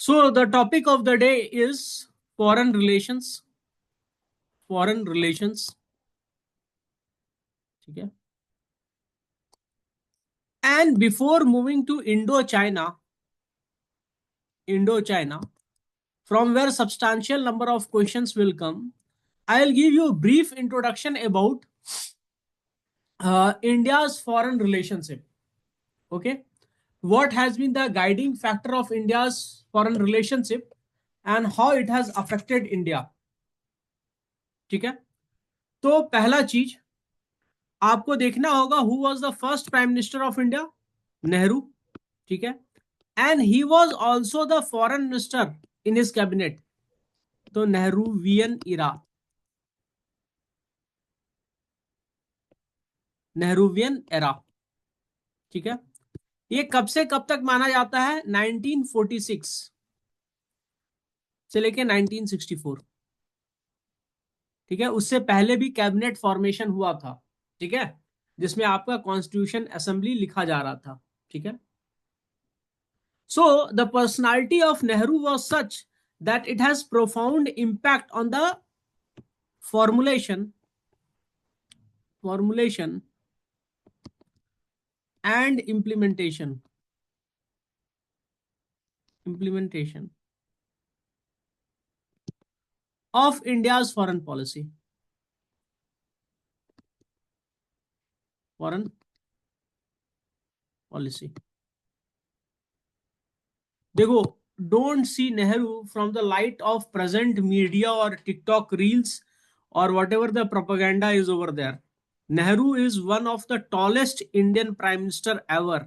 So the topic of the day is foreign relations. Foreign relations. ठीक है. And before moving to Indo-China, from where substantial number of questions will come, I'll give you a brief introduction about India's foreign relationship. Okay, what has been the guiding factor of India's foreign relationship and how it has affected India. ठीक है. तो पहला चीज आपको देखना होगा, who was the first prime minister of India? Nehru. ठीक है. And he was also the foreign minister in his cabinet. तो नेहरूवियन इरा. नेहरूवियन एरा. ठीक है. ये कब से कब तक माना जाता है? 1946 से लेके 1964. ठीक है. उससे पहले भी कैबिनेट फॉर्मेशन हुआ था. ठीक है, जिसमें आपका कॉन्स्टिट्यूशन असेंबली लिखा जा रहा था. ठीक है. So the personality of Nehru was such that it has profound impact on the formulation and implementation of India's foreign policy. देखो, don't see Nehru from the light of present media or TikTok reels or whatever the propaganda is over there. Nehru is one of the tallest Indian prime minister ever.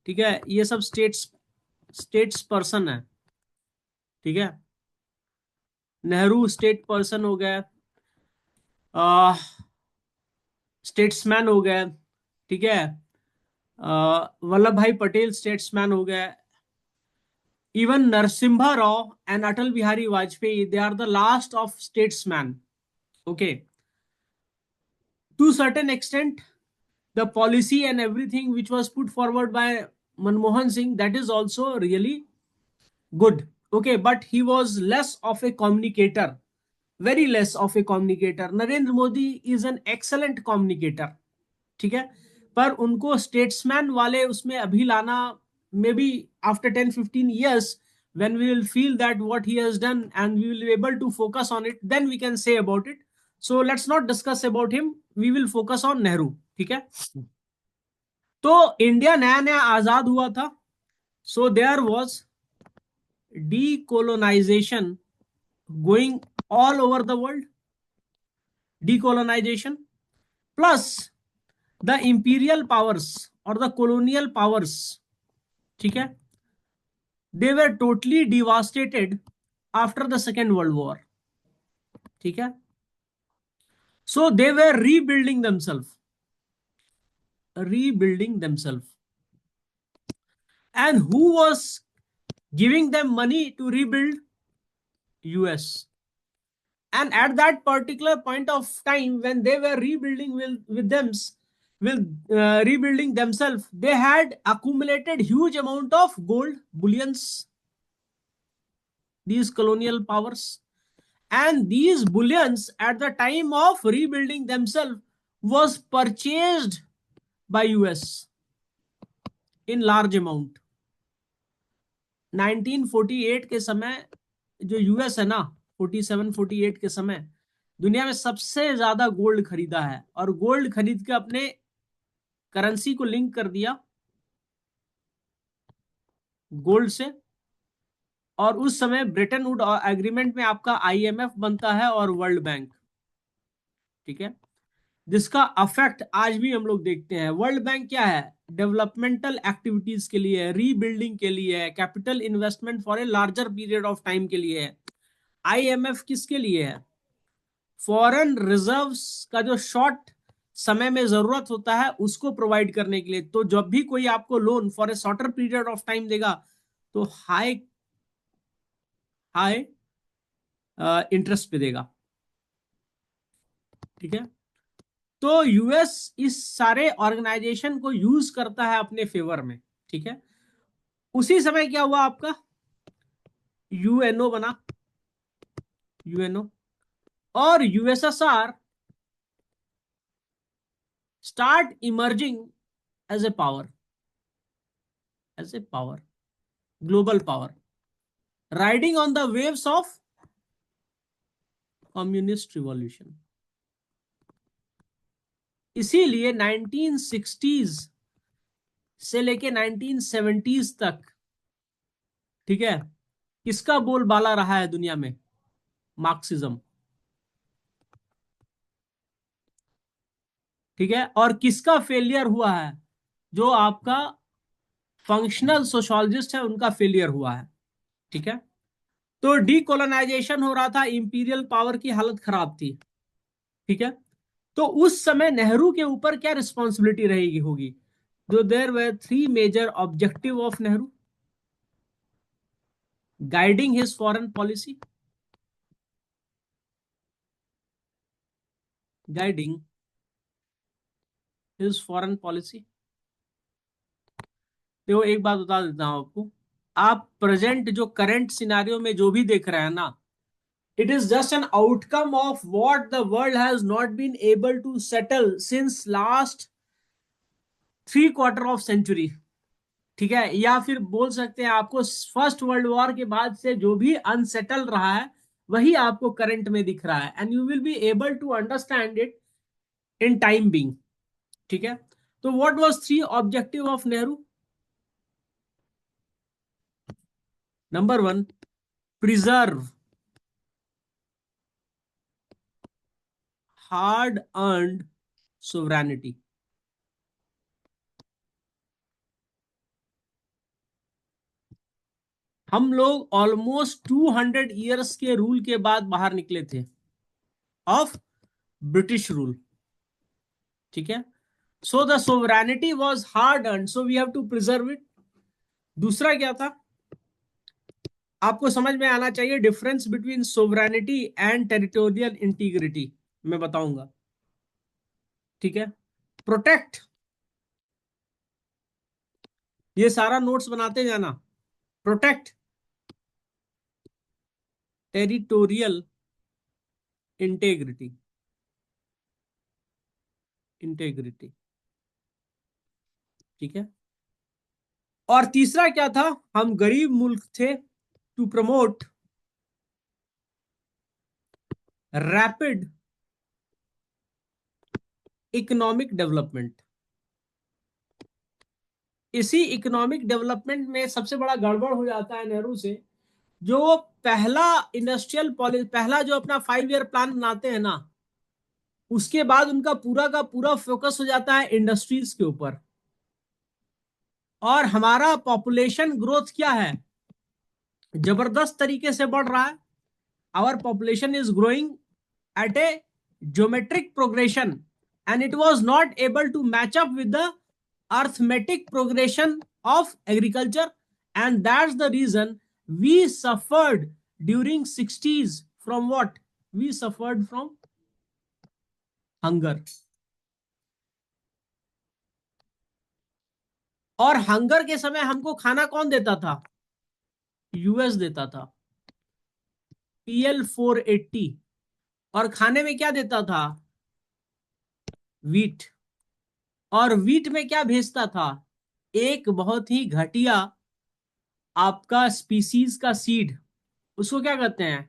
ठीक है. ये सब states person है. ठीक है. Nehru state person हो गया, statesman हो गया. ठीक है. वल्लभ भाई पटेल स्टेट्समैन हो गया. Even Narasimha Rao and Atal Bihari Vajpayee, they are the last of statesman. Okay. To certain extent the policy and everything which was put forward by Manmohan Singh, that is also really good. Okay, but he was less of a communicator, very less of a communicator. Narendra Modi is an excellent communicator. ठीक है. पर उनको statesman वाले उसमें अभी लाना, may be after 10-15 years, when we will feel that what he has done and we will be able to focus on it, then we can say about it. So let's not discuss about him, we will focus on Nehru. ठीक है. तो India नया नया आजाद हुआ था. So there was decolonization going all over the world. Decolonization plus the imperial powers or the colonial powers, ठीक है, they were totally devastated after the Second World War. ठीक है. So they were rebuilding themselves. And who was giving them money to rebuild? US. And at that particular point of time, when they were rebuilding rebuilding themselves, they had accumulated huge amount of gold bullions, these colonial powers. And these bullions at the time of rebuilding themselves was purchased by US in large amount. 1948 के समय जो US है ना, 47-48 के समय दुनिया में सबसे ज्यादा गोल्ड खरीदा है, और गोल्ड खरीद के अपने करेंसी को लिंक कर दिया गोल्ड से. और उस समय ब्रेटन वुड एग्रीमेंट में आपका आईएमएफ बनता है और वर्ल्ड बैंक. ठीक है. जिसका अफेक्ट आज भी हम लोग देखते हैं. वर्ल्ड बैंक क्या है? डेवलपमेंटल एक्टिविटीज के लिए, रीबिल्डिंग के लिए, capital investment for a larger period of time के लिए है. आईएमएफ किसके लिए है? फॉरेन रिजर्व्स का जो शॉर्ट समय में जरूरत होता है उसको प्रोवाइड करने के लिए. तो जब भी कोई आपको loan for a shorter period of time देगा तो हाई इंटरेस्ट पे देगा. ठीक है. तो यूएस इस सारे ऑर्गेनाइजेशन को यूज करता है अपने फेवर में. ठीक है. उसी समय क्या हुआ आपका, यूएनओ बना, यूएनओ। और USSR start emerging as a power, as a power, global power, riding on the waves of communist revolution. इसीलिए 1960s से लेके 1970s तक, ठीक है, किसका बोलबाला रहा है दुनिया में? मार्क्सिज्म। ठीक है, और किसका फेलियर हुआ है? जो आपका फंक्शनल सोशोलॉजिस्ट है उनका फेलियर हुआ है। ठीक है, तो डीकोलोनाइजेशन हो रहा था, इंपीरियल पावर की हालत खराब थी। ठीक है, तो उस समय नेहरू के ऊपर क्या रिस्पॉन्सिबिलिटी रहेगी होगी? जो there were three major objective of Nehru: guiding his foreign policy, guiding his foreign policy. देखो एक बात बता देता हूं आपको, आप प्रेजेंट जो करंट सिनारियो में जो भी देख रहे हैं ना, it is just an outcome of what the world has not been able to settle since last 3/4 of century। ठीक है, या फिर बोल सकते हैं आपको फर्स्ट वर्ल्ड वॉर के बाद से जो भी अनसेटल रहा है वही आपको करंट में दिख रहा है, and you will be able to understand it in time being. ठीक है, तो what was three objective of Nehru? Number one, preserve hard earned sovereignty. हम लोग ऑलमोस्ट 200 ईयर्स के रूल के बाद बाहर निकले थे, ऑफ ब्रिटिश रूल। ठीक है, so the sovereignty was hard earn, so we have to preserve it. दूसरा क्या था? आपको समझ में आना चाहिए difference between sovereignty and territorial integrity, मैं बताऊंगा। ठीक है, प्रोटेक्ट, ये सारा नोट्स बनाते जाना। Protect territorial integrity, integrity. ठीक है, और तीसरा क्या था? हम गरीब मुल्क थे, to promote rapid economic development. इसी इकोनॉमिक डेवलपमेंट में सबसे बड़ा गड़बड़ हो जाता है नेहरू से। जो पहला इंडस्ट्रियल पॉलिसी, पहला जो अपना 5 ईयर प्लान बनाते हैं ना, उसके बाद उनका पूरा का पूरा फोकस हो जाता है इंडस्ट्रीज के ऊपर। और हमारा पॉपुलेशन ग्रोथ क्या है? जबरदस्त तरीके से बढ़ रहा है। Our population is growing at a geometric progression, and it was not able to match up with the arithmetic progression of agriculture, and that's the reason we suffered during 60s from what? We suffered from hunger। और hunger के समय हमको खाना कौन देता था? US देता था, PL 480। और खाने में क्या देता था? वीट। और वीट में क्या भेजता था? एक बहुत ही घटिया आपका स्पीसीज का सीड, उसको क्या कहते हैं?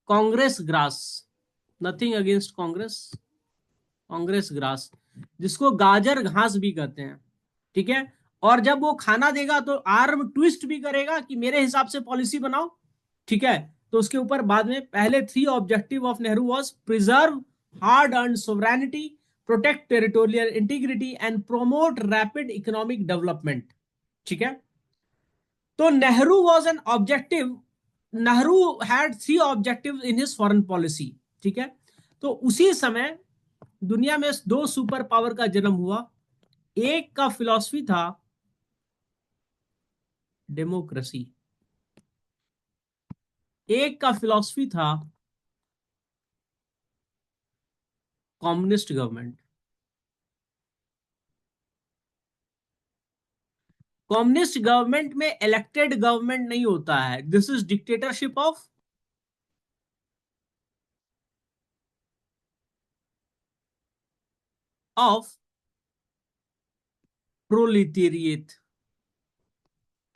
Congress grass. Nothing against Congress, Congress grass, जिसको गाजर घास भी कहते हैं। ठीक है, और जब वो खाना देगा तो आर्म ट्विस्ट भी करेगा कि मेरे हिसाब से पॉलिसी बनाओ। ठीक है, तो उसके ऊपर बाद में पहले three objective of Nehru was preserve hard earn sovereignty, protect territorial integrity and promote rapid economic development. ठीक है, तो Nehru was an objective, Nehru had three objective in his foreign policy. ठीक है, तो उसी समय दुनिया में दो सुपर पावर का जन्म हुआ। एक का फिलॉसफी था डेमोक्रेसी, एक का फिलॉसफी था कम्युनिस्ट गवर्नमेंट। कम्युनिस्ट गवर्नमेंट में इलेक्टेड गवर्नमेंट नहीं होता है, this is dictatorship of proletariat.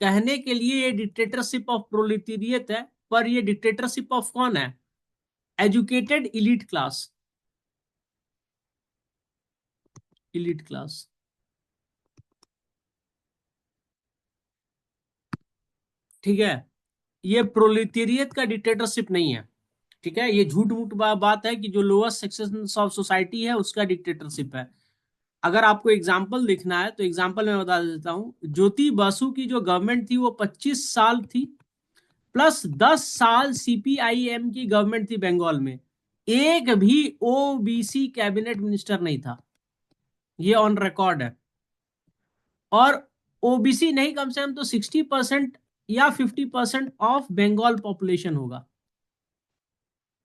कहने के लिए ये डिक्टेटरशिप ऑफ प्रोलिटेरिएट है, पर ये डिक्टेटरशिप ऑफ कौन है? Educated elite class. Elite class, ठीक है। ये प्रोलिटेरिएट का डिक्टेटरशिप नहीं है, ठीक है। ये झूठ मूठ बात है कि जो लोअर सेक्शंस ऑफ सोसाइटी है उसका डिक्टेटरशिप है। अगर आपको एग्जाम्पल देखना है तो एग्जाम्पल मैं बता देता हूं। ज्योति बासु की जो गवर्नमेंट थी वो 25 साल थी, प्लस 10 साल सीपीआईएम की गवर्नमेंट थी बंगाल में। एक भी ओबीसी कैबिनेट मिनिस्टर नहीं था, ये ऑन रिकॉर्ड है। और ओबीसी नहीं, कम से कम तो 60% या 50% ऑफ बंगाल पॉपुलेशन होगा।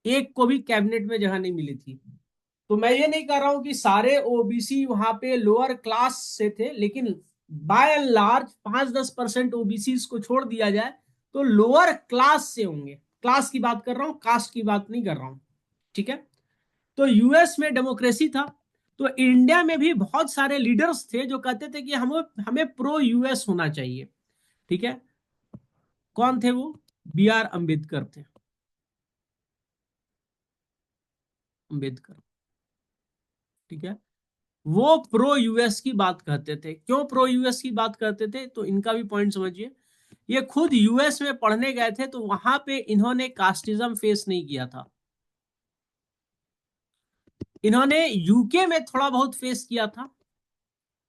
एक को भी कैबिनेट में जगह नहीं मिली थी। तो मैं ये नहीं कर रहा हूं कि सारे ओबीसी वहां पे लोअर क्लास से थे, लेकिन बाय एंड लार्ज 5-10% ओबीसी को छोड़ दिया जाए तो लोअर क्लास से होंगे। क्लास की बात कर रहा हूं, कास्ट की बात नहीं कर रहा हूं, ठीक है। तो यूएस में डेमोक्रेसी था, तो इंडिया में भी बहुत सारे लीडर्स थे जो कहते थे कि हमें हमें प्रो यूएस होना चाहिए, ठीक है। कौन थे वो? बी आर अम्बेडकर थे। अम्बेडकर, ठीक है। वो प्रो यूएस की बात करते थे। क्यों प्रो यूएस की बात करते थे? तो इनका भी पॉइंट समझिए। ये खुद यूएस में पढ़ने गए थे, तो वहां पे इन्होंने कास्टिज्म फेस नहीं किया था। इन्होंने यूके में थोड़ा बहुत फेस किया था,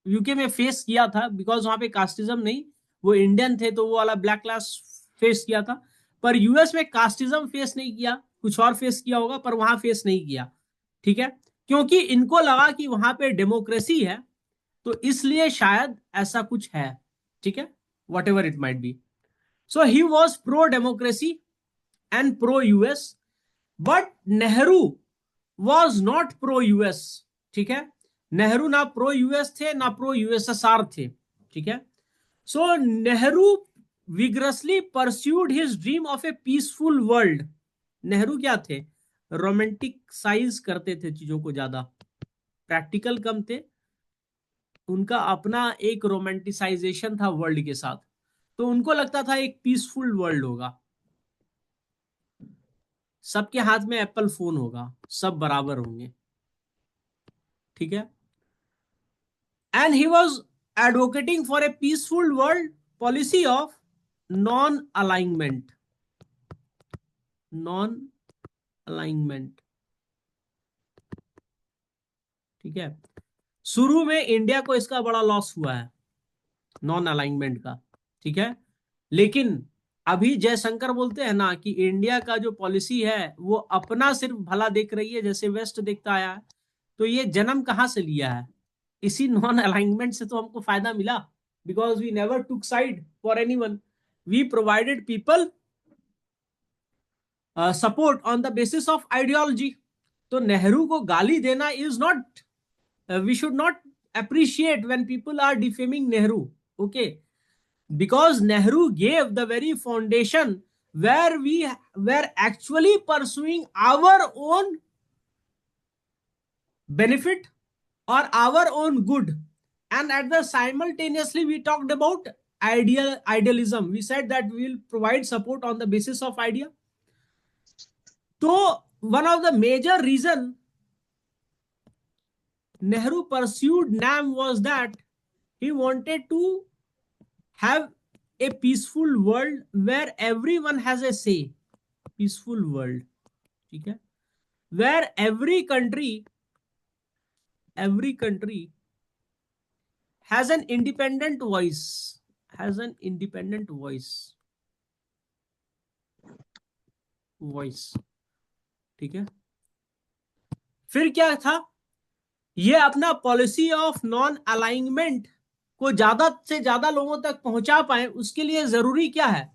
यूके में फेस किया था बिकॉज वहां पे कास्टिज्म नहीं, वो इंडियन थे तो वो वाला ब्लैक क्लास फेस किया था। पर यूएस में कास्टिज्म फेस नहीं किया, कुछ और फेस किया होगा पर वहां फेस नहीं किया, ठीक है। क्योंकि इनको लगा कि वहां पे डेमोक्रेसी है, तो इसलिए शायद ऐसा कुछ है, ठीक है। What ever it might be. So he was pro democracy and pro US, but Nehru was not pro US, ठीक है। नेहरू ना प्रो यूएस थे ना प्रो यूएसएसआर थे, ठीक है। So Nehru vigorously pursued his dream of a peaceful world. Nehru क्या थे? रोमांटिक साइज करते थे चीजों को ज्यादा, प्रैक्टिकल कम थे। उनका अपना एक रोमांटिसाइजेशन था वर्ल्ड के साथ। तो उनको लगता था एक पीसफुल वर्ल्ड होगा, सबके हाथ में एप्पल फोन होगा, सब बराबर होंगे, ठीक है। And he was advocating for a peaceful world, policy of non alignment. Non alignment, ठीक है। शुरू में इंडिया को इसका बड़ा लॉस हुआ है, नॉन अलाइनमेंट का, ठीक है। लेकिन अभी जयशंकर बोलते हैं ना कि इंडिया का जो पॉलिसी है वो अपना सिर्फ भला देख रही है, जैसे वेस्ट देखता आया है। तो ये जन्म कहां से लिया है? इसी नॉन अलाइनमेंट से तो हमको फायदा मिला, because we never took side for anyone, we provided people support on the basis of ideology. तो नेहरू को गाली देना is not, we should not appreciate when people are defaming Nehru, okay, because Nehru gave the very foundation where we were actually pursuing our own benefit or our own good, and at the simultaneously we talked about idealism. We said that we will provide support on the basis of idea. So one of the major reason Nehru pursued NAM was that he wanted to have a peaceful world where everyone has a say. Peaceful world, ठीक है, where every country has an independent voice, has an independent voice, ठीक है। फिर क्या था? ये अपना policy of non alignment को ज्यादा से ज्यादा लोगों तक पहुंचा पाए, उसके लिए जरूरी क्या है?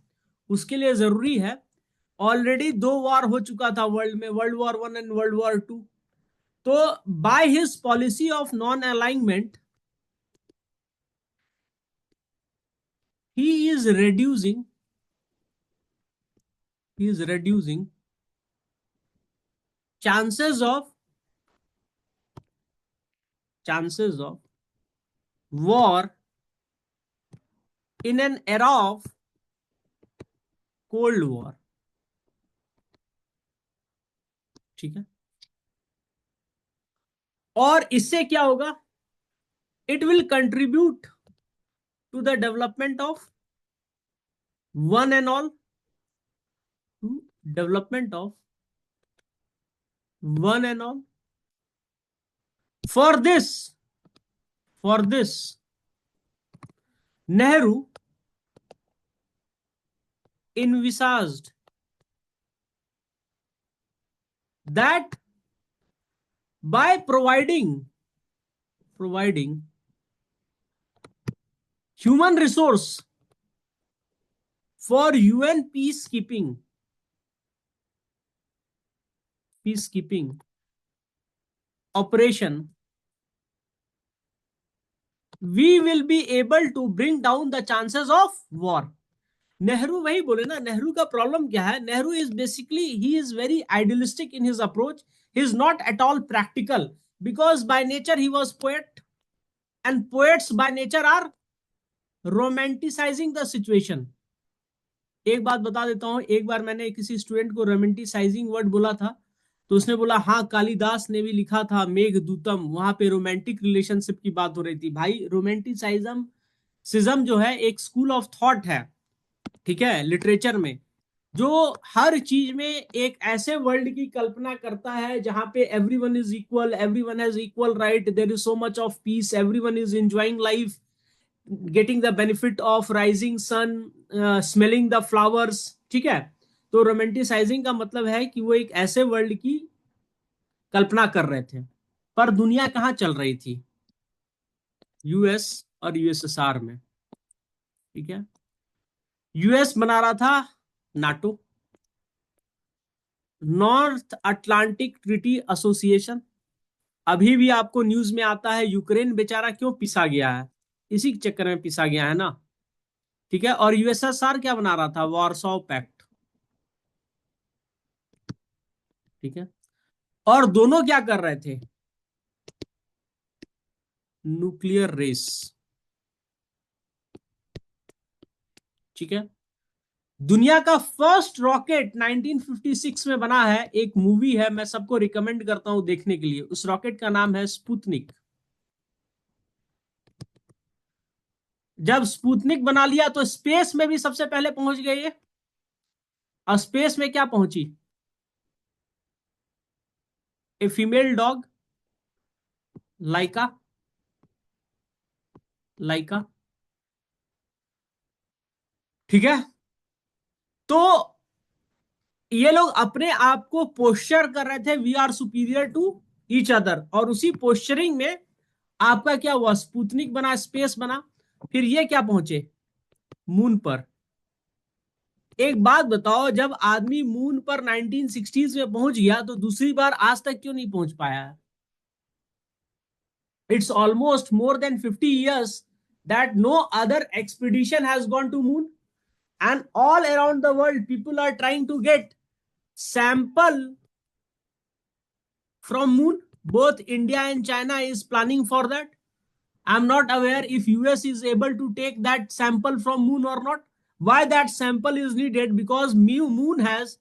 उसके लिए जरूरी है, ऑलरेडी 2 वॉर हो चुका था वर्ल्ड में, world war 1 and world war 2। तो by his policy of non alignment, he is reducing he is reducing chances of war in an era of cold war. ठीक है, और इससे क्या होगा? It will contribute to the development of one and all, development of one and all. For this for this Nehru envisaged that by providing human resource for UN peacekeeping operation, we will be able to bring down the chances of war. Nehru वही बोले ना, नेहरू का problem क्या है? Nehru is basically, he is very idealistic in his approach. He is not at all practical, because by nature he was poet, and poets by nature are romanticising the situation. एक बात बता देता हूं, एक बार मैंने किसी स्टूडेंट को रोमांटिसाइजिंग वर्ड बोला था, तो उसने बोला हाँ कालिदास ने भी लिखा था मेघदूतम, वहां पे रोमांटिक रिलेशनशिप की बात हो रही थी. भाई रोमांटिसाइज्म सिज्म जो है एक स्कूल ऑफ थॉट है, ठीक है, लिटरेचर में, जो हर चीज में एक ऐसे वर्ल्ड की कल्पना करता है जहां पे everyone is equal, everyone has equal right, there is so much of peace, everyone is enjoying life, getting the benefit of rising sun, smelling the flowers. ठीक है, तो रोमांटिसाइजिंग का मतलब है कि वो एक ऐसे वर्ल्ड की कल्पना कर रहे थे. पर दुनिया कहाँ चल रही थी? यूएस और यूएसएसआर में. ठीक है, यूएस बना रहा था NATO, north Atlantic treaty association. अभी भी आपको न्यूज में आता है यूक्रेन बेचारा क्यों पिसा गया है, इसी चक्कर में पिसा गया है ना. ठीक है, और यूएसएसआर क्या बना रहा था? Warsaw Pact. ठीक है, और दोनों क्या कर रहे थे? Nuclear race. ठीक है, दुनिया का फर्स्ट रॉकेट 1956 में बना है. एक मूवी है, मैं सबको रिकमेंड करता हूं देखने के लिए. उस रॉकेट का नाम है स्पुतनिक. जब स्पुतनिक बना लिया तो स्पेस में भी सबसे पहले पहुंच गए ये. और स्पेस में क्या पहुंची? ए फीमेल डॉग, लाइका. लाइका. ठीक है, तो ये लोग अपने आप को पोस्चर कर रहे थे, we are superior to each other, और उसी पोस्चरिंग में आपका क्या हुआ? स्पुतनिक बना, स्पेस बना. फिर ये क्या पहुंचे? मून पर. एक बात बताओ, जब आदमी मून पर 1960s में पहुंच गया तो दूसरी बार आज तक क्यों नहीं पहुंच पाया? It's almost more than 50 years that no other expedition has gone to moon, and all around the world people are trying to get sample from moon. Both India and China is planning for that. I'm not aware if US is able to take that sample from moon or not. Why that sample is needed? Because moon has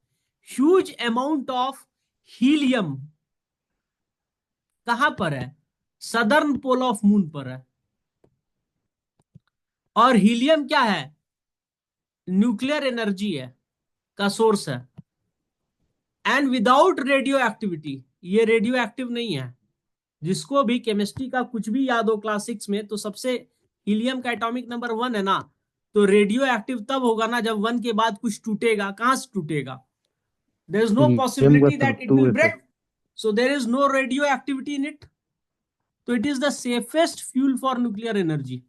huge amount of helium. कहां पर है? Southern pole of moon पर है. और helium क्या है? Nuclear energy है, का सोर्स है. एंड विदाउट रेडियो एक्टिविटी, ये रेडियो एक्टिव नहीं है. जिसको भी केमिस्ट्री का कुछ भी याद हो क्लास 6 में, तो सबसे हीलियम का एटॉमिक नंबर 1 है ना. तो रेडियो एक्टिव तब होगा ना जब 1 के बाद कुछ टूटेगा. कहां से टूटेगा? देयर इज नो हीलियम का पॉसिबिलिटी तो दैट इट 2 विल है sir. Break. So there is no radio activity in it. तो it is the safest fuel for nuclear energy.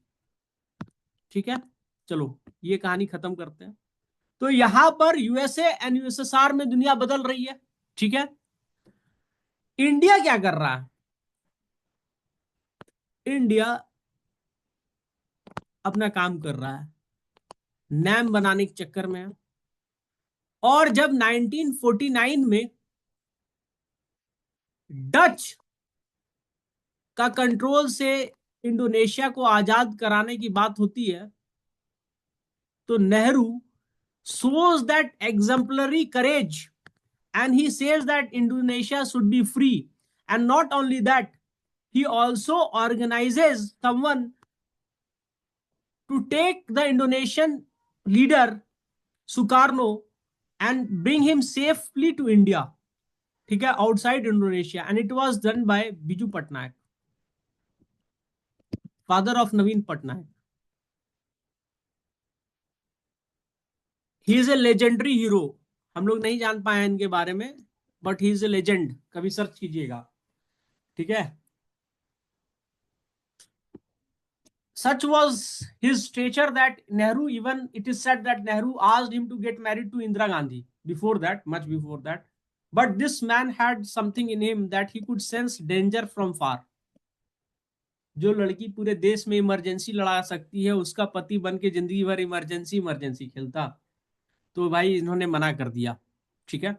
ठीक है, चलो ये कहानी खत्म करते हैं. तो यहां पर यूएसए एंड यूएसएसआर में दुनिया बदल रही है. ठीक है, इंडिया क्या कर रहा है? इंडिया अपना काम कर रहा है. नैम बनाने के चक्कर में है। और जब 1949 में डच का कंट्रोल से इंडोनेशिया को आजाद कराने की बात होती है, तो Nehru shows that exemplary courage and he says that Indonesia should be free. And not only that, he also organizes someone to take the Indonesian leader Sukarno and bring him safely to India, ठीक है, outside Indonesia. And it was done by Biju Patnaik, father of Naveen Patnaik. He is a legendary hero. हम लोग नहीं जान पाए इनके बारे में, but he is a legend, कभी सर्च कीजिएगा, ठीक है। Such was his stature that Nehru, even it is said that Nehru asked him to get married to Indira Gandhi before that, much before that. But this man had something in him that he could sense danger from far. जो लड़की पूरे देश में emergency लड़ा सकती है, उसका पति बन के जिंदगी भर इमरजेंसी इमरजेंसी खेलता, तो भाई इन्होंने मना कर दिया, ठीक है।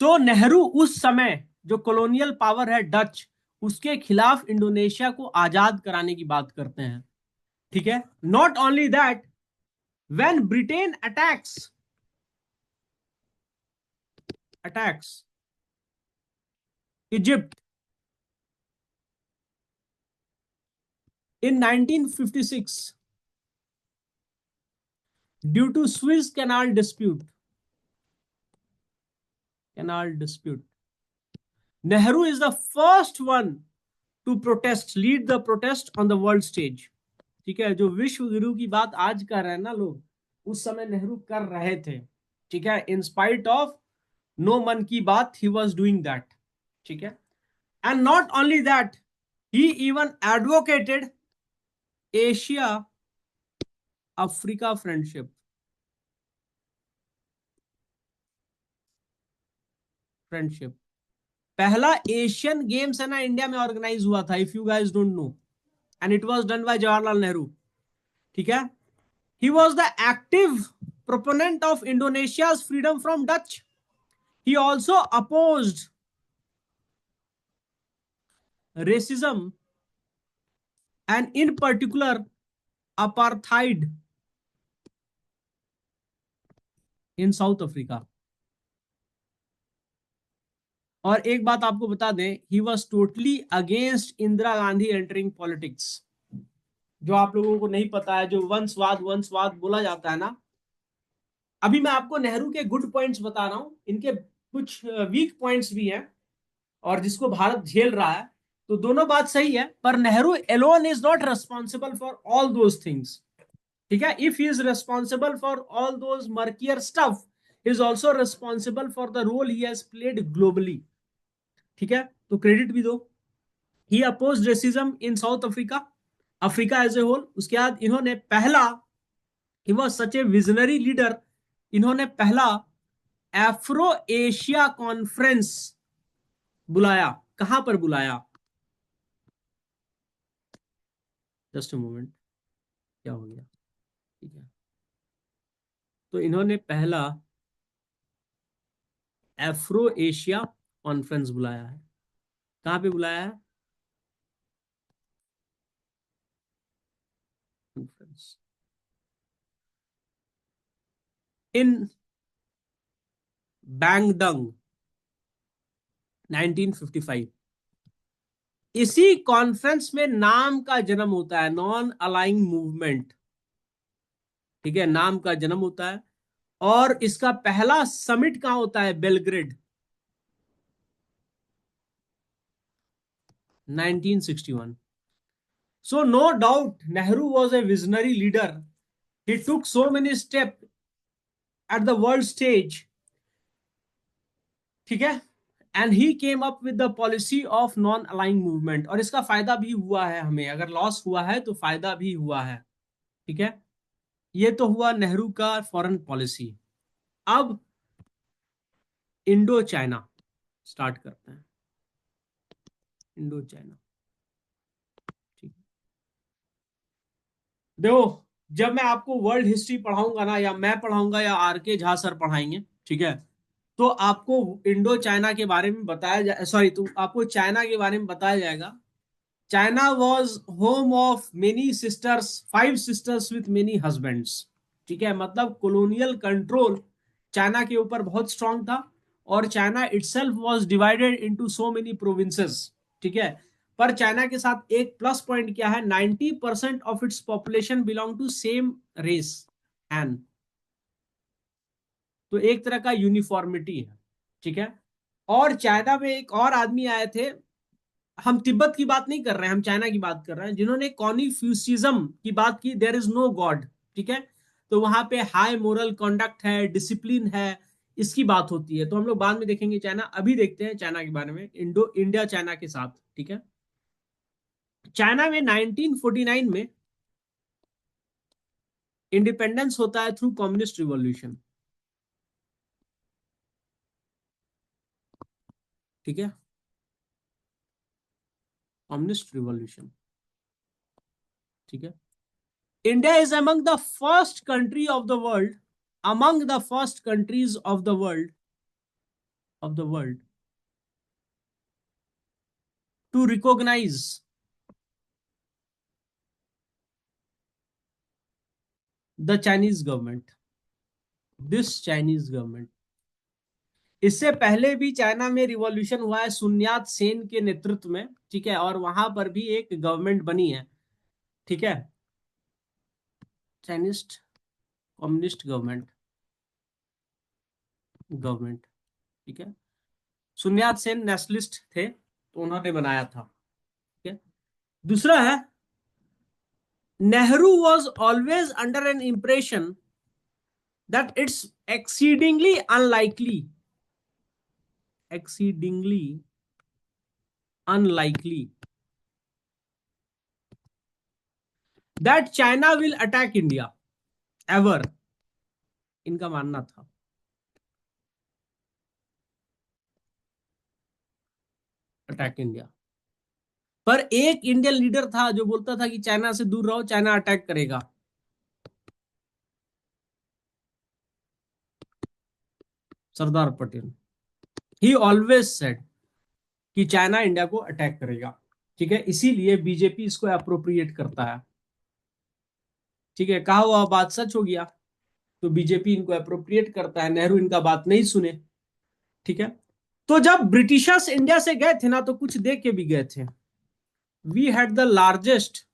तो नेहरू उस समय जो कॉलोनियल पावर है डच, उसके खिलाफ इंडोनेशिया को आजाद कराने की बात करते हैं, ठीक है। Not only that, when Britain attacks Egypt in 1956 due to Swiss canal dispute, Nehru is the first one to protest, lead the protest on the world stage, ठीक है। जो विश्व गुरु की बात आज कर रहे हैं ना लोग, उस समय नेहरू कर रहे थे, ठीक है। इन स्पाइट ऑफ नो मन की बात, ही वॉज डूइंग दैट, ठीक है। And not only that, he even advocated Asia Africa friendship. पहला एशियन गेम्स है ना इंडिया में ऑर्गेनाइज हुआ था, if you guys don't know, and it was done by Jawaharlal Nehru, ठीक है। He was the active proponent of इंडोनेशियाज freedom from Dutch. He also opposed racism and in particular apartheid in South Africa. और एक बात आपको बता दें, he was totally against Indira Gandhi entering politics. जो आप लोगों को नहीं पता है, जो वंशवाद बोला जाता है ना, अभी मैं आपको नेहरू के गुड पॉइंट्स बता रहा हूं, इनके कुछ वीक पॉइंट्स भी हैं, और जिसको भारत झेल रहा है। तो दोनों बात सही है, पर Nehru alone is not responsible for all those things, ठीक है। If he is responsible for all those murkier stuff, is also responsible for the role he has played globally, ठीक है। तो क्रेडिट भी दो। He oppose racism in South Africa, Africa as a whole. उसके बाद इन्होंने पहला, he was such a visionary leader, इन्होंने पहला एफ्रो एशिया कॉन्फ्रेंस बुलाया। कहां पर बुलाया, जस्ट अ मोमेंट, क्या हो गया, ठीक है। तो इन्होंने पहला एफ्रो एशिया कॉन्फ्रेंस बुलाया है। कहां पे बुलाया है, कॉन्फ्रेंस इन बैंगडंग 1955। इसी कॉन्फ्रेंस में नाम का जन्म होता है, नॉन अलाइंग मूवमेंट, ठीक है, नाम का जन्म होता है। और इसका पहला समिट कहां होता है, Belgrade, 1961। So no doubt Nehru was a visionary leader, he took so many step at the world stage, ठीक है। And he came up with the policy of non aligning movement, और इसका फायदा भी हुआ है हमें, अगर लॉस हुआ है तो फायदा भी हुआ है, ठीक है। ये तो हुआ नेहरू का फॉरेन पॉलिसी। अब इंडो चाइना स्टार्ट करते हैं, इंडो चाइना, ठीक। देखो, जब मैं आपको वर्ल्ड हिस्ट्री पढ़ाऊंगा ना, या मैं पढ़ाऊंगा या आर के झा सर पढ़ाएंगे, ठीक है, तो आपको इंडो चाइना के बारे में बताया जाए, सॉरी, तो आपको चाइना के बारे में बताया जाएगा। China was home of many sisters, 5 sisters with many husbands. ठीक है, मतलब कॉलोनियल कंट्रोल चाइना के ऊपर बहुत स्ट्रांग था, और China itself was divided into so many provinces. ठीक है, पर चाइना के साथ एक प्लस पॉइंट क्या है, 90% of its population belong to same race an, तो एक तरह का यूनिफॉर्मिटी है। ठीक है, और चाइना में एक और आदमी आए थे, हम तिब्बत की बात नहीं कर रहे हैं, हम चाइना की बात कर रहे हैं, जिन्होंने कॉन्फ्यूसिज्म की बात की, देयर इज नो गॉड। ठीक है, तो वहां पे हाई मोरल कंडक्ट है, डिसिप्लिन है, इसकी बात होती है। तो हम लोग बाद में देखेंगे चाइना, अभी देखते हैं चाइना के बारे में, इंडिया चाइना के साथ। ठीक है, चाइना में 1949 में इंडिपेंडेंस होता है थ्रू कम्युनिस्ट रिवॉल्यूशन। ठीक है, कम्युनिस्ट रिवॉल्यूशन। ठीक है, India is among the first country of the world, among the first countries of the world to recognize the Chinese government, this Chinese government। इससे पहले भी चाइना में रिवॉल्यूशन हुआ है सुन्यात सेन के नेतृत्व में। ठीक है, और वहां पर भी एक गवर्नमेंट बनी है। ठीक है, चाइनीज कम्युनिस्ट गवर्नमेंट। ठीक है, सुन्यात सेन नेशनलिस्ट थे, तो उन्होंने बनाया था। ठीक है, दूसरा है, Nehru was always under N impression that it's exceedingly unlikely that China will attack India ever, इनका मानना था। अटैक इंडिया, पर एक इंडियन लीडर था जो बोलता था कि चाइना से दूर रहो, चाइना अटैक करेगा। सरदार पटेल, ही ऑलवेज सेड कि चाइना इंडिया को अटैक करेगा। ठीक है, इसीलिए बीजेपी इसको अप्रोप्रिएट करता है। ठीक है, कहा हुआ बात सच हो गया, तो बीजेपी इनको अप्रोप्रिएट करता है, नेहरू इनका बात नहीं सुने। ठीक है, तो जब ब्रिटिशर्स इंडिया से गए थे ना, तो कुछ दे के भी गए थे। We had the largest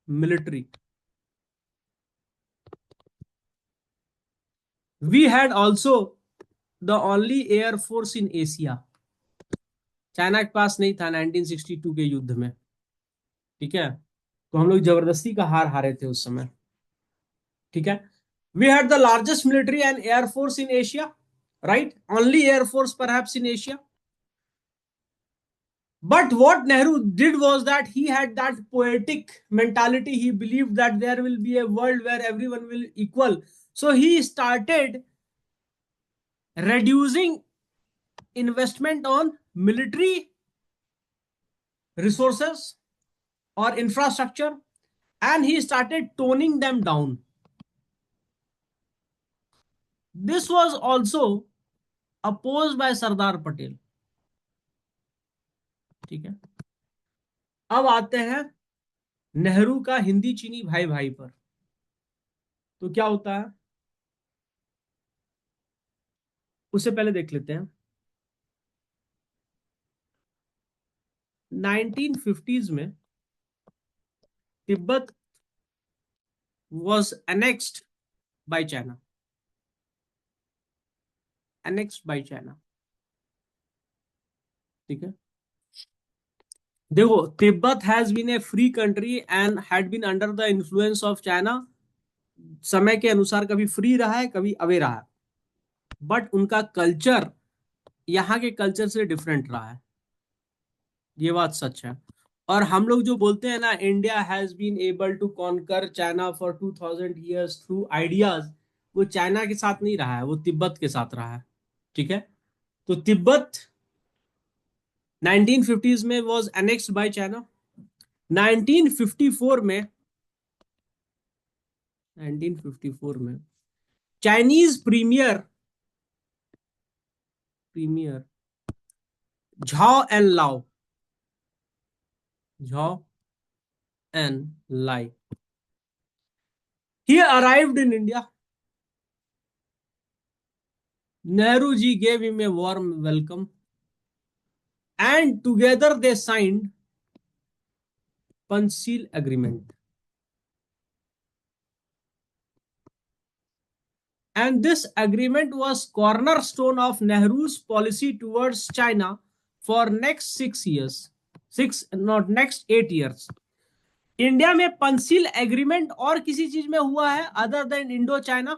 military, we had also the only air force in Asia. China के पास नहीं था 1962 के युद्ध में। ठीक है, तो हम लोग जबरदस्ती का हार हारे थे उस समय। ठीक है, we had the largest military and air force in Asia, right, only air force perhaps in Asia. But what Nehru did was that he had that poetic mentality. He believed that there will be a world where everyone will equal. So he started reducing investment on military resources or infrastructure, and he started toning them down. This was also opposed by Sardar Patel। ठीक है, अब आते हैं नेहरू का हिंदी चीनी भाई भाई पर। तो क्या होता है, उससे पहले देख लेते हैं। 1950s में Tibet was annexed by China, annexed by China। ठीक है, देखो, Tibet has been a free country and had been under the influence of China. समय के अनुसार कभी फ्री रहा है, कभी अवे रहा है, बट उनका कल्चर यहाँ के कल्चर से डिफरेंट रहा है, ये बात सच है। और हम लोग जो बोलते हैं ना, India has been able to conquer China for 2000 years through ideas, वो चाइना के साथ नहीं रहा है, वो तिब्बत के साथ रहा है। ठीक है, तो तिब्बत 1950s में वाज एनेक्स्ड बाय चाइना। 1954 में 1954 में Chinese premier Zhou Enlao, Zhou Enlai, he arrived in India. Nehru ji gave him a warm welcome, and together they signed Panchsheel Agreement. And this agreement was cornerstone of Nehru's policy towards China for next 6 years. Six, not next 8 years. India में पंसील agreement और किसी चीज में हुआ है other than Indo China?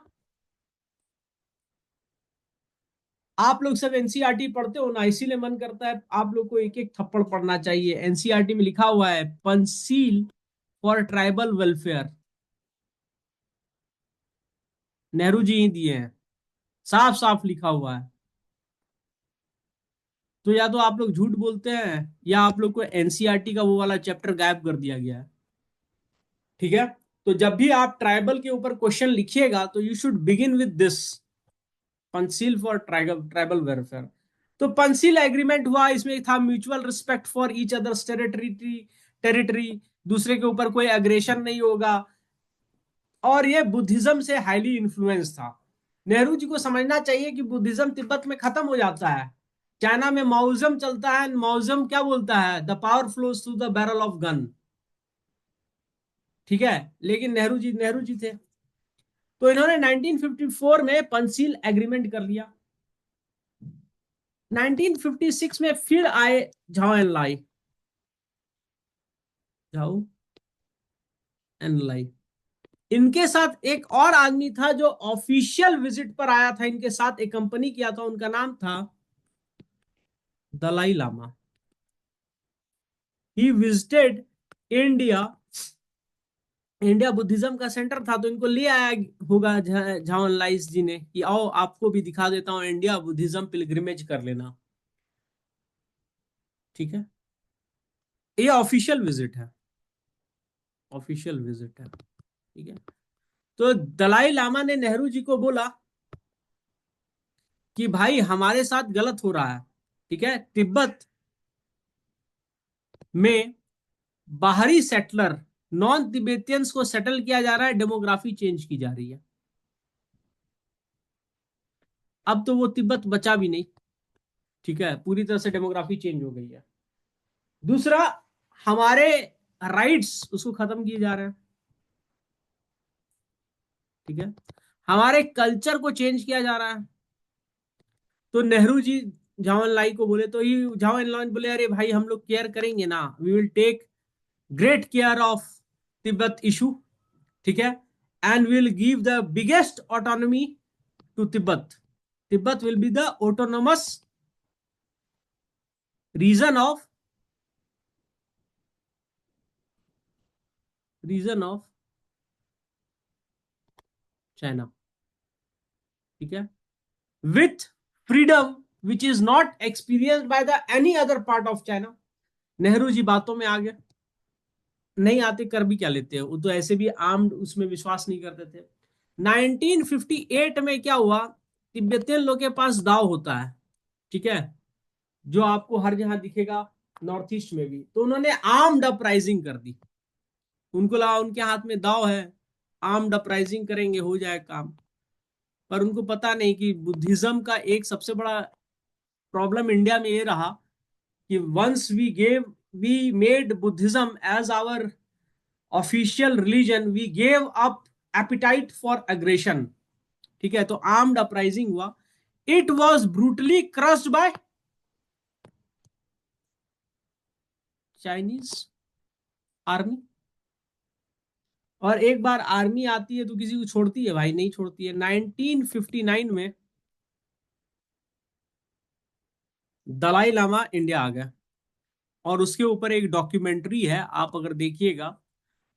आप लोग सब एनसीईआरटी पढ़ते हो ना, इसीलिए मन करता है आप लोग को एक एक थप्पड़ पढ़ना चाहिए। एनसीईआरटी में लिखा हुआ है पंसील for tribal welfare, Nehru ji ही दिए हैं, साफ साफ लिखा हुआ है। तो या तो आप लोग झूठ बोलते हैं या आप लोग को एनसीईआरटी का वो वाला चैप्टर गायब कर दिया गया है। ठीक है, तो जब भी आप ट्राइबल के ऊपर क्वेश्चन लिखिएगा तो you should begin with this, Panchsheel for tribal welfare. तो पंसील एग्रीमेंट हुआ, इसमें था mutual respect for each others territory, दूसरे के ऊपर कोई अग्रेशन नहीं होगा, और ये बुद्धिज्म से हाईली इन्फ्लुएंस था। नेहरू जी को समझना चाहिए कि बुद्धिज्म तिब्बत में खत्म हो जाता है, चाइना में माओइज्म चलता है। माओइज्म क्या बोलता है? The power flows through the barrel of gun. ठीक है, लेकिन नेहरू जी थे, तो इन्होंने 1954 में पंसील एग्रीमेंट कर लिया। 1956 में फिर आए झाओ एन लाई, झाओ एन लाई। इनके साथ एक और आदमी था जो ऑफिशियल विजिट पर आया था, इनके साथ एक कंपनी किया था, उनका नाम था Dalai Lama. He visited India, India Buddhism का सेंटर था, तो इनको ले आया होगा झाओ एन लाइस जी ने कि आओ आपको भी दिखा देता हूं इंडिया, बुद्धिज्म पिलग्रिमेज कर लेना। ठीक है, ये ऑफिशियल विजिट है, ऑफिशियल विजिट है। ठीक है, तो दलाई लामा ने नेहरू जी को बोला कि भाई हमारे साथ गलत हो रहा है। ठीक है, तिब्बत में बाहरी सेटलर, नॉन तिब्बतियंस को सेटल किया जा रहा है, डेमोग्राफी चेंज की जा रही है। अब तो वो तिब्बत बचा भी नहीं। ठीक है, पूरी तरह से डेमोग्राफी चेंज हो गई है। दूसरा, हमारे राइट्स उसको खत्म किए जा रहे हैं। ठीक है, हमारे कल्चर को चेंज किया जा रहा है। तो नेहरू जी झाओ लाई को बोले, तो ये झाओ लाई बोले अरे भाई हम लोग केयर करेंगे ना, we will take great care of Tibet issue. ठीक है, and will give the biggest autonomy to Tibet. Tibet will be the autonomous region of China. ठीक है, with freedom which is not experienced by the any other part of China. Nehru ji बातों में आ गए, नहीं आते कर भी क्या लेते हैं, वो तो ऐसे भी आर्म्ड उसमें विश्वास नहीं करते थे। 1958 में क्या हुआ, तिब्बतियन लोग के पास दाव होता है। ठीक है, जो आपको हर जगह दिखेगा, नॉर्थ ईस्ट में भी। तो उन्होंने आर्म्ड अपराइजिंग कर दी, उनको लगा उनके हाथ में दाव है, आर्म्ड अपराइजिंग करेंगे हो जाए काम। पर उनको पता नहीं कि बुद्धिज्म का एक सबसे बड़ा प्रॉब्लम इंडिया में ये रहा कि once we made Buddhism as our official religion, we gave up appetite for aggression. ठीक है, तो आर्म्ड अपराइजिंग हुआ, it was brutally crushed by Chinese army. और एक बार आर्मी आती है तो किसी को छोड़ती है भाई? नहीं छोड़ती है। 1959 में दलाई लामा इंडिया आ गया, और उसके ऊपर एक डॉक्यूमेंट्री है, आप अगर देखिएगा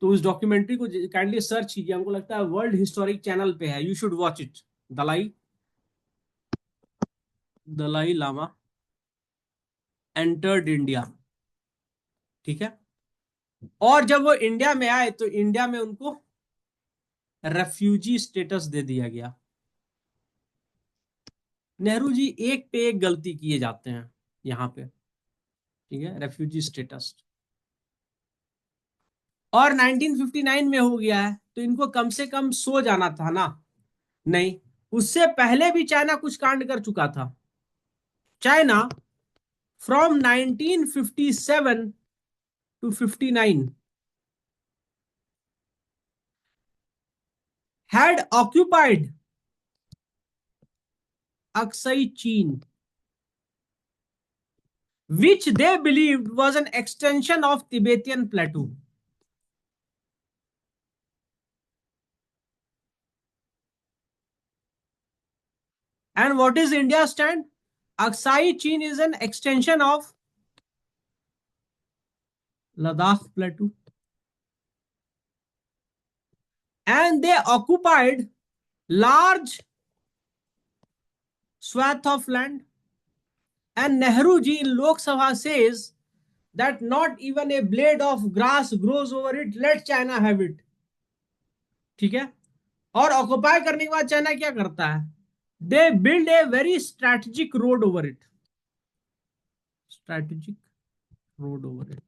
तो उस डॉक्यूमेंट्री को काइंडली सर्च कीजिए, हमको लगता है वर्ल्ड हिस्टोरिक चैनल पे है, you should watch it. Dalai Dalai Lama entered India. ठीक है, और जब वो इंडिया में आए तो इंडिया में उनको रेफ्यूजी स्टेटस दे दिया गया। नेहरू जी एक पे एक गलती किए जाते हैं यहाँ पे, ठीक है, रेफ्यूजी स्टेटस। और 1959 में हो गया है तो इनको कम से कम सो जाना था ना। नहीं, उससे पहले भी चाइना कुछ कांड कर चुका था। China from 1957 to 59 had occupied Aksai Chin, which they believed was an extension of Tibetan plateau. And what is India's stand? Aksai Chin is an extension of Ladakh plateau. And they occupied large swath of land. And Nehru ji in Lok Sabha says that not even a blade of grass grows over it, let China have it. ठीक है। और occupy करने के बाद China क्या करता है? They build a very strategic road over it. Strategic road over it,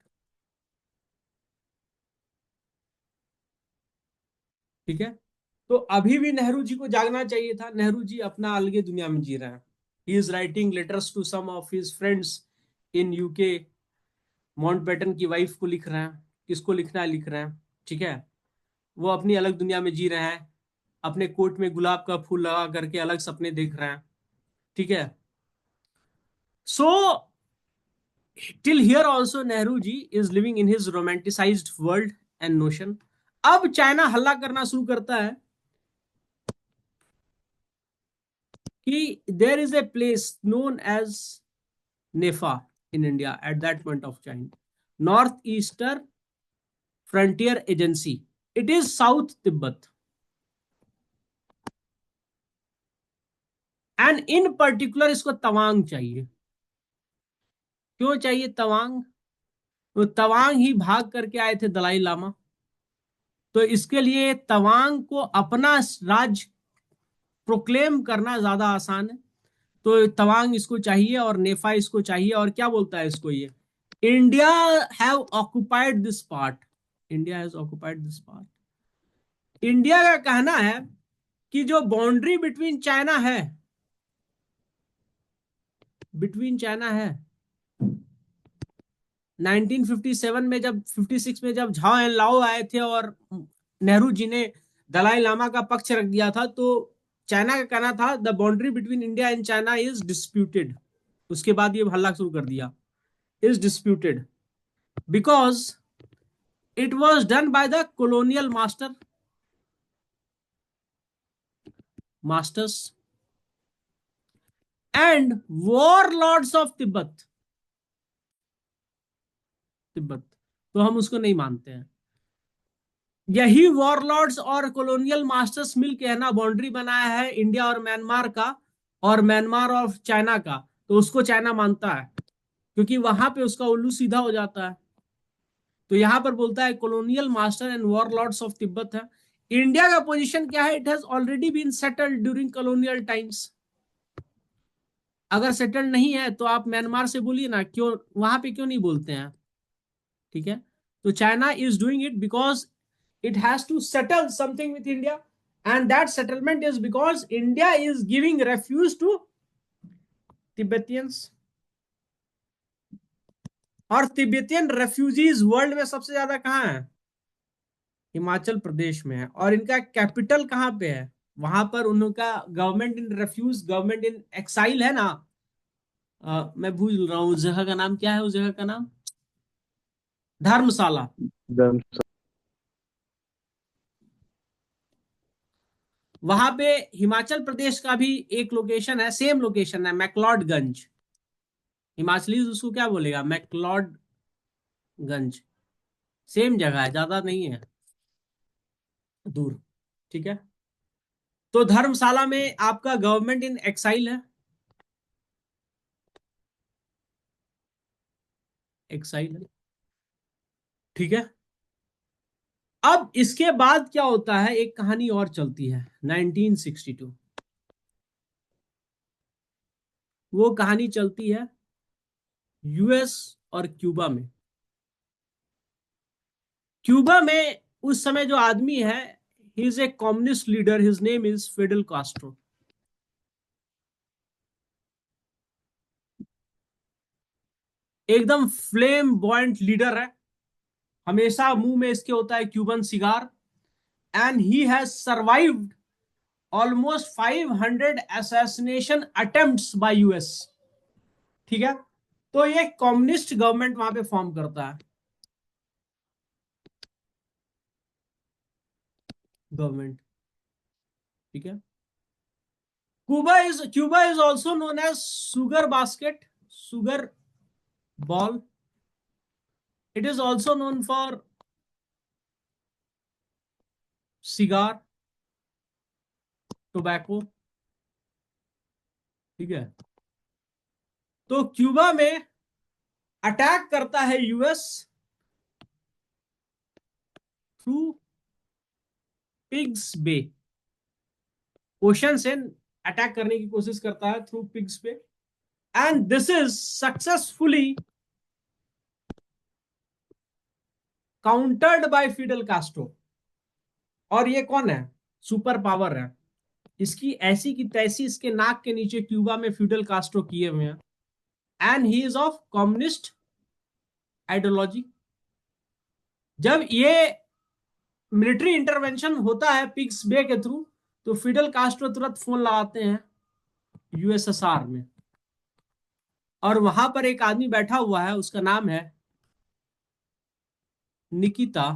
ठीक है। तो अभी भी नेहरू जी को जागना चाहिए था। नेहरू जी अपना अलगे दुनिया में जी रहे हैं। He is writing letters to some of his friends in UK. Mountbatten की वाइफ को लिख रहे हैं, किसको लिखना है लिख रहे हैं, ठीक है। वो अपनी अलग दुनिया में जी रहे हैं, अपने कोट में गुलाब का फूल लगा करके अलग सपने देख रहे हैं, ठीक है। So till here also Nehru ji is living in his romanticised world and notion. अब चाइना हल्ला करना शुरू करता है कि there is a place known as NEFA in India at that point of time, North Eastern Frontier Agency. It is South Tibet. And in particular इसको तवांग चाहिए। क्यों चाहिए तवांग? तो तवांग ही भाग करके आए थे दलाई लामा। तो इसके लिए तवांग को अपना राज्य प्रोक्लेम करना ज्यादा आसान है। तो तवांग इसको चाहिए और नेफा इसको चाहिए। और क्या बोलता है इसको ये? India have occupied this part. India has occupied this part. India का कहना है कि जो बाउंड्री बिटवीन चाइना है 1957 में, जब 56 में जब झाओ एन लाओ आए थे और नेहरू जी ने दलाई लामा का पक्ष रख दिया था, तो चाइना का कहना था the boundary between India and China is disputed. उसके बाद ये हल्ला शुरू कर दिया, is disputed because it was done by the colonial masters and warlords of Tibet. Tibet तो हम उसको नहीं मानते हैं। यही वॉरलॉर्ड्स और कॉलोनियल मास्टर्स मिल के है ना बाउंड्री बनाया है इंडिया और म्यांमार का, और म्यांमार और चाइना का। तो उसको चाइना मानता है क्योंकि वहां पे उसका उल्लू सीधा हो जाता है। तो यहां पर बोलता है colonial master and warlords of Tibet है। इंडिया का पोजीशन क्या है? It has already been settled during colonial times. अगर सेटल्ड नहीं है तो आप म्यांमार से बोलिए ना, क्यों वहां पे क्यों नहीं बोलते हैं, ठीक है। तो China is doing it because it has to settle something with India, and that settlement is because India is giving refuge to Tibetans। और तिब्बतियन रेफ्यूजीज वर्ल्ड में सबसे ज्यादा कहाँ है? हिमाचल प्रदेश में है। और इनका कैपिटल कहाँ पे है? वहां पर उनका government in refuge, government in exile है ना। मैं भूल रहा हूँ उस जगह का नाम क्या है, उस जगह का नाम धर्मशाला। धर्म वहां पे हिमाचल प्रदेश का भी एक लोकेशन है, सेम लोकेशन है, मैक्लॉडगंज। हिमाचली उसको क्या बोलेगा? मैक्लॉडगंज। सेम जगह है, ज्यादा नहीं है दूर, ठीक है। तो धर्मशाला में आपका गवर्नमेंट इन एक्साइल है। एक्साइल है, ठीक है। अब इसके बाद क्या होता है, एक कहानी और चलती है 1962। वो कहानी चलती है यूएस और क्यूबा में। क्यूबा में उस समय जो आदमी है, he is a communist leader, his name is Fidel Castro. एकदम फ्लेम बॉइंट लीडर है, हमेशा मुंह में इसके होता है Cuban cigar. And he has survived almost 500 assassination attempts bye US. ठीक है, तो ये कम्युनिस्ट गवर्नमेंट वहां पे फॉर्म करता है, गवर्नमेंट। ठीक है, Cuba is also known as sugar basket, sugar bowl. It is also known for cigar, tobacco. ठीक है, तो क्यूबा में अटैक करता है US through Pigs Bay. Ocean से अटैक करने की कोशिश करता है through Pigs Bay, and this is successfully countered by Fidel Castro. और ये कौन है, सुपर पावर है, इसकी ऐसी की तैसी इसके नाक के नीचे क्यूबा में फिडेल कास्ट्रो किए हुए हैं। And he is of communist ideology. जब ये मिलिट्री इंटरवेंशन होता है पिग्स बे के थ्रू, तो फिडेल कास्ट्रो तुरंत फोन लगाते हैं यूएसएसआर में। और वहां पर एक आदमी बैठा हुआ है, उसका नाम है निकिता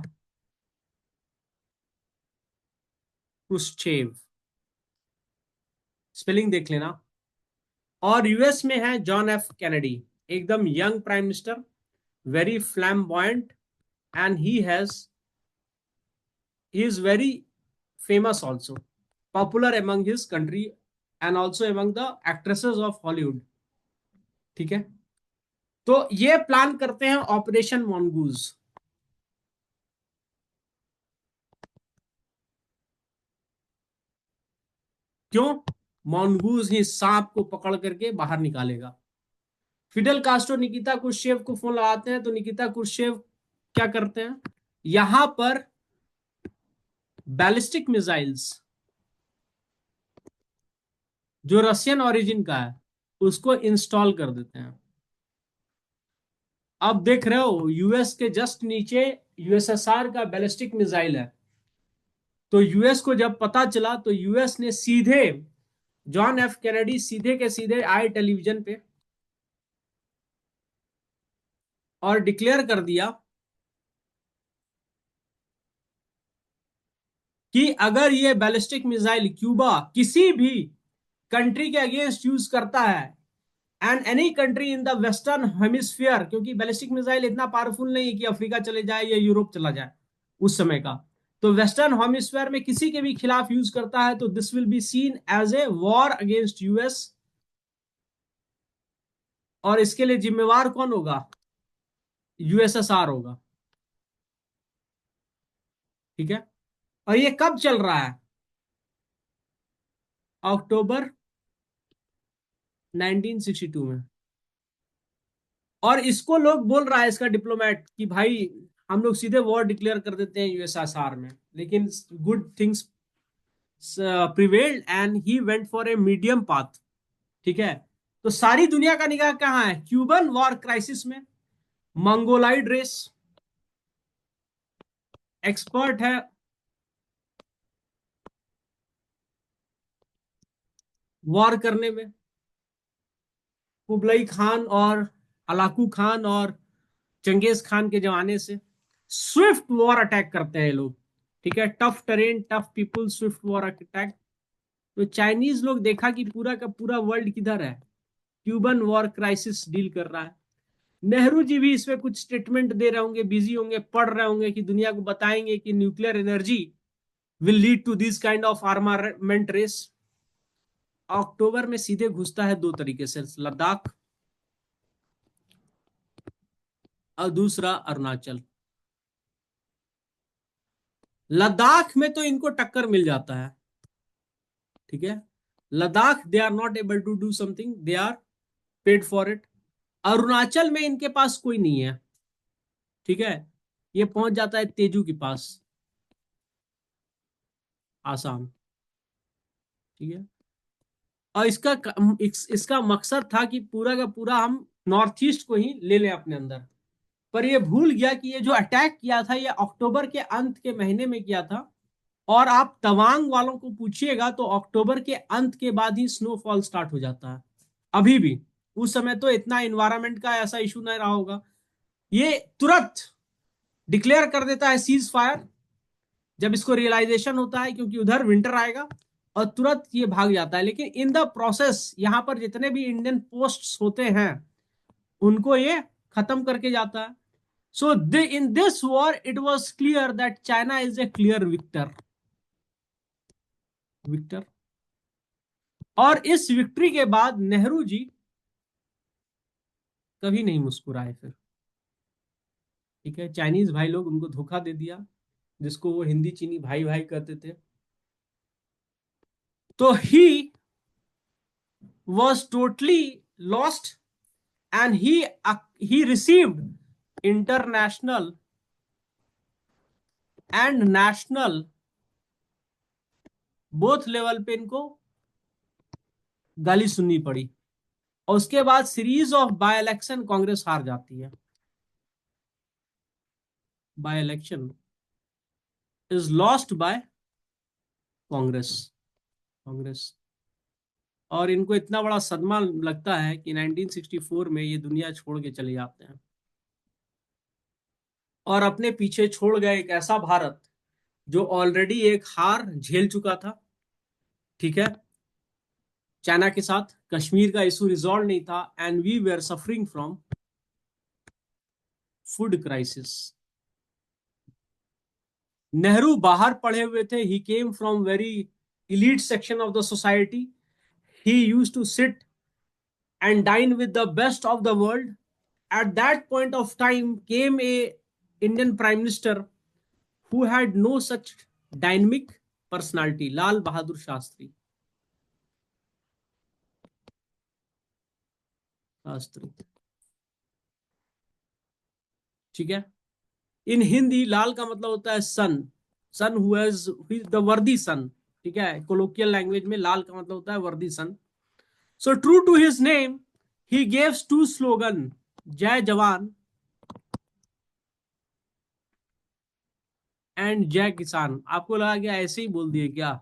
क्रुश्चेव। स्पेलिंग देख लेना। और यूएस में है जॉन एफ कैनेडी, एकदम young prime minister, very flamboyant. And he is very famous also, popular among his country and also among the actresses of Hollywood। ठीक है, तो ये प्लान करते हैं ऑपरेशन मॉन्गूज। क्यों, मॉन्गूज ही सांप को पकड़ करके बाहर निकालेगा। फिडेल कास्ट्रो निकिता क्रुश्चेव को फोन लगाते हैं, तो निकिता क्रुश्चेव क्या करते हैं, यहां पर बैलिस्टिक मिसाइल्स जो रशियन ओरिजिन का है उसको इंस्टॉल कर देते हैं। अब देख रहे हो यूएस के जस्ट नीचे यूएसएसआर का बैलिस्टिक मिसाइल है। तो यूएस को जब पता चला तो यूएस ने सीधे, जॉन एफ कैनेडी सीधे के सीधे आए टेलीविजन पे और डिक्लेयर कर दिया कि अगर ये बैलिस्टिक मिसाइल क्यूबा किसी भी कंट्री के अगेंस्ट यूज करता है, and any country in the western hemisphere, क्योंकि बैलिस्टिक मिसाइल इतना पावरफुल नहीं है कि अफ्रीका चले जाए या यूरोप चला जाए उस समय का, तो वेस्टर्न हेमिस्फीयर में किसी के भी खिलाफ यूज करता है तो this will be seen as a war against US. और इसके लिए जिम्मेवार कौन होगा, यूएसएसआर होगा। ठीक है, और ये कब चल रहा है, अक्टूबर 1962 में। और इसको लोग बोल रहा है, इसका डिप्लोमेट, कि भाई हम लोग सीधे वॉर डिक्लेयर कर देते हैं यूएसएसआर में, लेकिन good things prevailed and he went for a medium path. ठीक है, तो सारी दुनिया का निगाह कहाँ है, क्यूबन वॉर क्राइसिस में। मंगोलाइड रेस एक्सपर्ट है वॉर करने में, कुबलई खान और अलाकू खान और चंगेज खान के जमाने से स्विफ्ट वॉर अटैक करते हैं लोग। ठीक है, tough terrain, tough people, Swift war attack. तो चाइनीज लोग देखा कि पूरा का पूरा वर्ल्ड किधर है, क्यूबन वॉर क्राइसिस डील कर रहा है। नेहरू जी भी इसमें कुछ स्टेटमेंट दे रहे होंगे, बिजी होंगे, पढ़ रहे होंगे कि दुनिया को बताएंगे कि nuclear energy will lead to this kind of armament race. अक्टूबर में सीधे घुसता है दो तरीके से, लद्दाख और दूसरा अरुणाचल। लद्दाख में तो इनको टक्कर मिल जाता है, ठीक है। Ladakh they are not able to do something, they are paid for it. Arunachal में इनके पास कोई नहीं है, ठीक है। ये पहुंच जाता है तेजू के पास, आसाम, ठीक है। और इसका मकसद था कि पूरा का पूरा हम नॉर्थ ईस्ट को ही ले लें अपने अंदर। पर ये भूल गया कि ये जो अटैक किया था ये अक्टूबर के अंत के महीने में किया था। और आप तवांग वालों को पूछिएगा तो अक्टूबर के अंत के बाद ही स्नोफॉल स्टार्ट हो जाता है, अभी भी। उस समय तो इतना इन्वायरमेंट का ऐसा इशू नहीं रहा होगा। ये तुरंत डिक्लेयर कर देता है सीज फायर जब इसको रियलाइजेशन होता है, क्योंकि उधर विंटर आएगा, और तुरंत ये भाग जाता है। लेकिन इन द प्रोसेस यहाँ पर जितने भी इंडियन पोस्ट्स होते हैं उनको ये खत्म करके जाता है। So in this war it was clear that China is a clear victor. और इस विक्ट्री के बाद नेहरू जी कभी नहीं मुस्कुराए फिर, ठीक है। चाइनीज भाई लोग उनको धोखा दे दिया, जिसको वो हिंदी चीनी भाई भाई कहते थे। तो he was totally lost, and he received international and national both level पे इनको गाली सुननी पड़ी। और उसके बाद series of by election Congress हार जाती है। By election is lost by Congress. Congress. और इनको इतना बड़ा सदमा लगता है कि 1964 में ये दुनिया छोड़ के चले जाते हैं और अपने पीछे छोड़ गए एक ऐसा भारत जो ऑलरेडी एक हार झेल चुका था, ठीक है, चाइना के साथ। कश्मीर का इशू रिजॉल्व नहीं था, and we were suffering from food crisis. Nehru बाहर पढ़े हुए थे, he came from very elite section of the society. He used to sit and dine with the best of the world. At that point of time came a Indian prime minister who had no such dynamic personality, Lal Bahadur Shastri, ठीक है। इन हिंदी लाल का मतलब होता है सन, सन who has the वर्दी सन, ठीक है। Colloquial language में लाल का मतलब होता है worthy son. So true to his name he gaves to slogan, Jai Jawan and जय किसान। आपको लगा कि ऐसे ही बोल दिए क्या?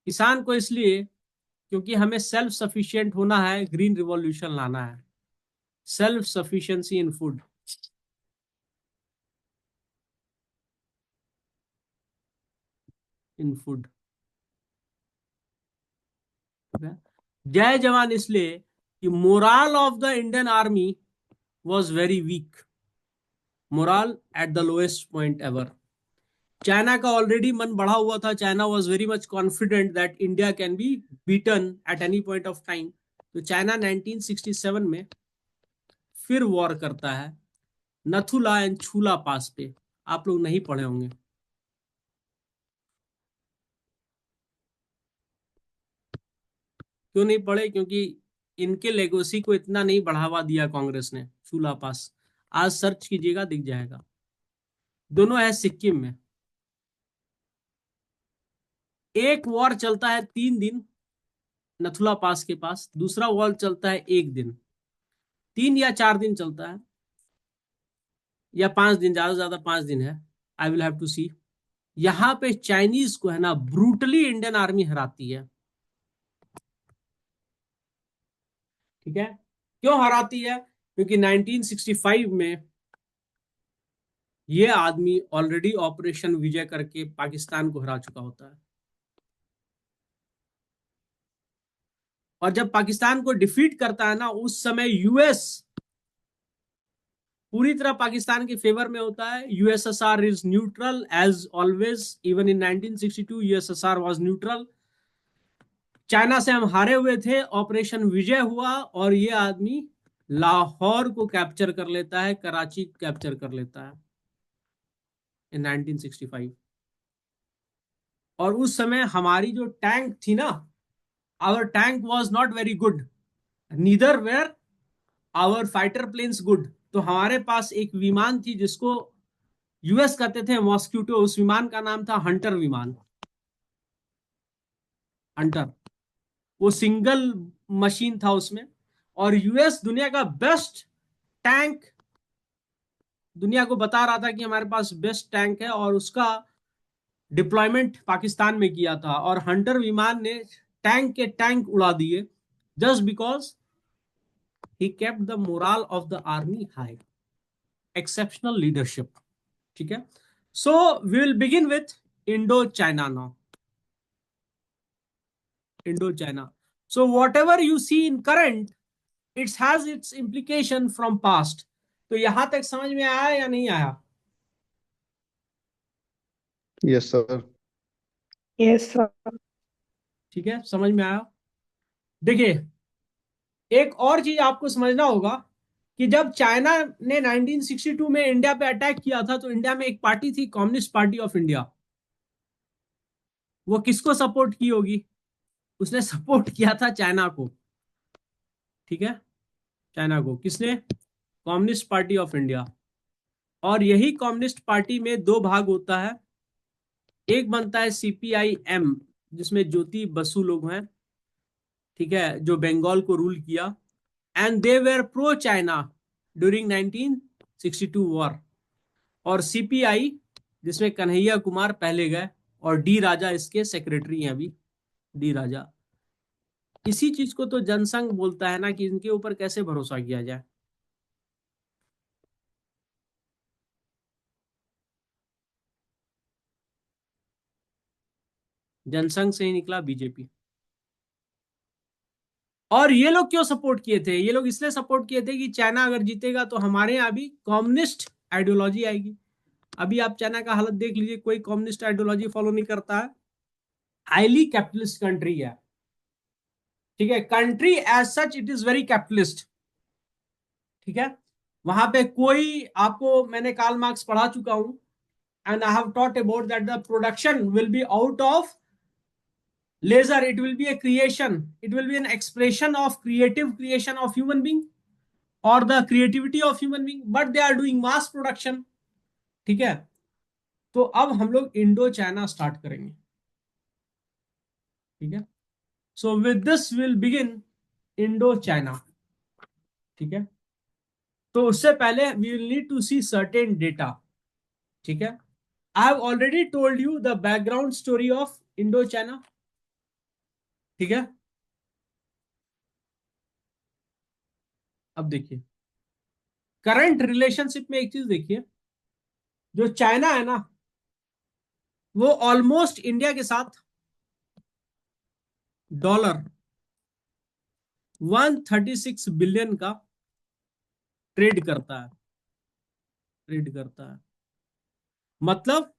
किसान को इसलिए क्योंकि हमें सेल्फ सफिशिएंट होना है, ग्रीन रिवॉल्यूशन लाना है, सेल्फ सफिशिएंसी इन फूड, इन फूड। जय जवान इसलिए कि moral of the Indian army was very weak, moral at the lowest point ever. China का ऑलरेडी मन बढ़ा हुआ था, China was very much confident that India can be beaten at any point of time. तो China 1967 में फिर war करता है नथुला एंड छूला पास पे। आप लोग नहीं पढ़े होंगे, क्यों नहीं पढ़े? क्योंकि इनके लेगोसी को इतना नहीं बढ़ावा दिया कांग्रेस ने। छूला पास आज सर्च कीजिएगा, दिख जाएगा। दोनों है सिक्किम में। एक वॉर चलता है 3 दिन नथुला पास के पास, दूसरा वॉर चलता है 1 दिन। 3 या 4 दिन चलता है, या 5 दिन, ज्यादा से ज्यादा 5 दिन है। आई विल हैव टू सी। यहाँ पे चाइनीज को है ना ब्रूटली इंडियन आर्मी हराती है, ठीक है। क्यों हराती है? क्योंकि 1965 में ये आदमी ऑलरेडी ऑपरेशन विजय करके पाकिस्तान को हरा चुका होता है। और जब पाकिस्तान को डिफीट करता है ना, उस समय यूएस पूरी तरह पाकिस्तान के फेवर में होता है। USSR is neutral as always, even in 1962 USSR was neutral. China से हम हारे हुए थे, ऑपरेशन विजय हुआ और ये आदमी लाहौर को कैप्चर कर लेता है, कराची कैप्चर कर लेता है। इन 1965। और उस समय हमारी जो टैंक थी ना, our tank was not very good, neither were our fighter planes good. तो हमारे पास एक विमान थी जिसको यूएस कहते थे मॉस्क्यूटो, उस विमान का नाम था हंटर विमान। हंटर, वो सिंगल मशीन था उसमें। और यूएस दुनिया का बेस्ट टैंक, दुनिया को बता रहा था कि हमारे पास बेस्ट टैंक है, और उसका डिप्लॉयमेंट पाकिस्तान में किया था। और हंटर विमान ने टैंक के टैंक उड़ा दिए, just because he kept the morale of the army high. Exceptional leadership. ठीक है, so we will begin with Indo China now. Indo China, so whatever you see in current, it's has its implication from past. तो यहां तक समझ में आया या नहीं आया? Yes sir. Yes sir. ठीक है, समझ में आया। देखिए, एक और चीज आपको समझना होगा कि जब चाइना ने 1962 में इंडिया पे अटैक किया था, तो इंडिया में एक पार्टी थी, कम्युनिस्ट पार्टी ऑफ इंडिया। वो किसको सपोर्ट की होगी? उसने सपोर्ट किया था चाइना को। ठीक है, चाइना को किसने? Communist party of India. और यही कम्युनिस्ट पार्टी में दो भाग होता है। एक बनता है CPIM, जिसमें ज्योति बसु लोग हैं, ठीक है, जो बंगाल को रूल किया। And they were pro China during 1962 war. और CPI, जिसमें कन्हैया कुमार पहले गए, और डी राजा इसके सेक्रेटरी हैं अभी, डी राजा। इसी चीज को तो जनसंघ बोलता है ना, कि इनके ऊपर कैसे भरोसा किया जाए। जनसंघ से ही निकला बीजेपी। और ये लोग क्यों सपोर्ट किए थे? ये लोग इसलिए सपोर्ट किए थे कि चाइना अगर जीतेगा तो हमारे यहाँ भी कम्युनिस्ट आइडियोलॉजी आएगी। अभी आप चाइना का हालत देख लीजिए, कोई कम्युनिस्ट आइडियोलॉजी फॉलो नहीं करता है। हाईली कैपिटलिस्ट कंट्री है। ठीक है, country as such it is very capitalist. ठीक है, वहां पे कोई, आपको मैंने कार्ल मार्क्स पढ़ा चुका हूं, and I have taught about that the production will be out of leisure, it will be a creation, it will be an expression of creative creation of human being, और the creativity of human being, but they are doing mass production. ठीक है, तो अब हम लोग Indo China start करेंगे। ठीक है, so with this will begin Indo China. ठीक है, तो उससे पहले we will need to see certain data. ठीक है, I have already told you the background story of Indo China. ठीक है, अब देखिए करंट रिलेशनशिप में एक चीज देखिए, जो चाइना है ना, वो ऑलमोस्ट इंडिया के साथ डॉलर 136 बिलियन का ट्रेड करता है। ट्रेड करता है मतलब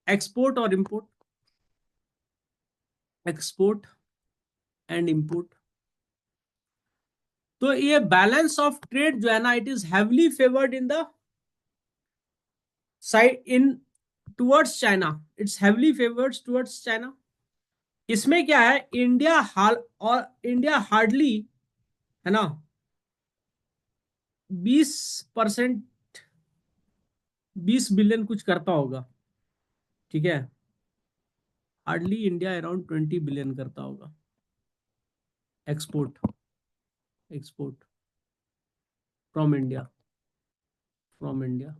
एक्सपोर्ट और इंपोर्ट, एक्सपोर्ट एंड इंपोर्ट। तो ये बैलेंस ऑफ ट्रेड जो है ना, it is heavily favoured in the side in towards China, it's heavily favoured towards China. इसमें क्या है, इंडिया हाल और इंडिया हार्डली, है ना, 20%, 20 बिलियन कुछ करता होगा। ठीक है, हार्डली इंडिया अराउंड 20 बिलियन करता होगा export, export from India, from India.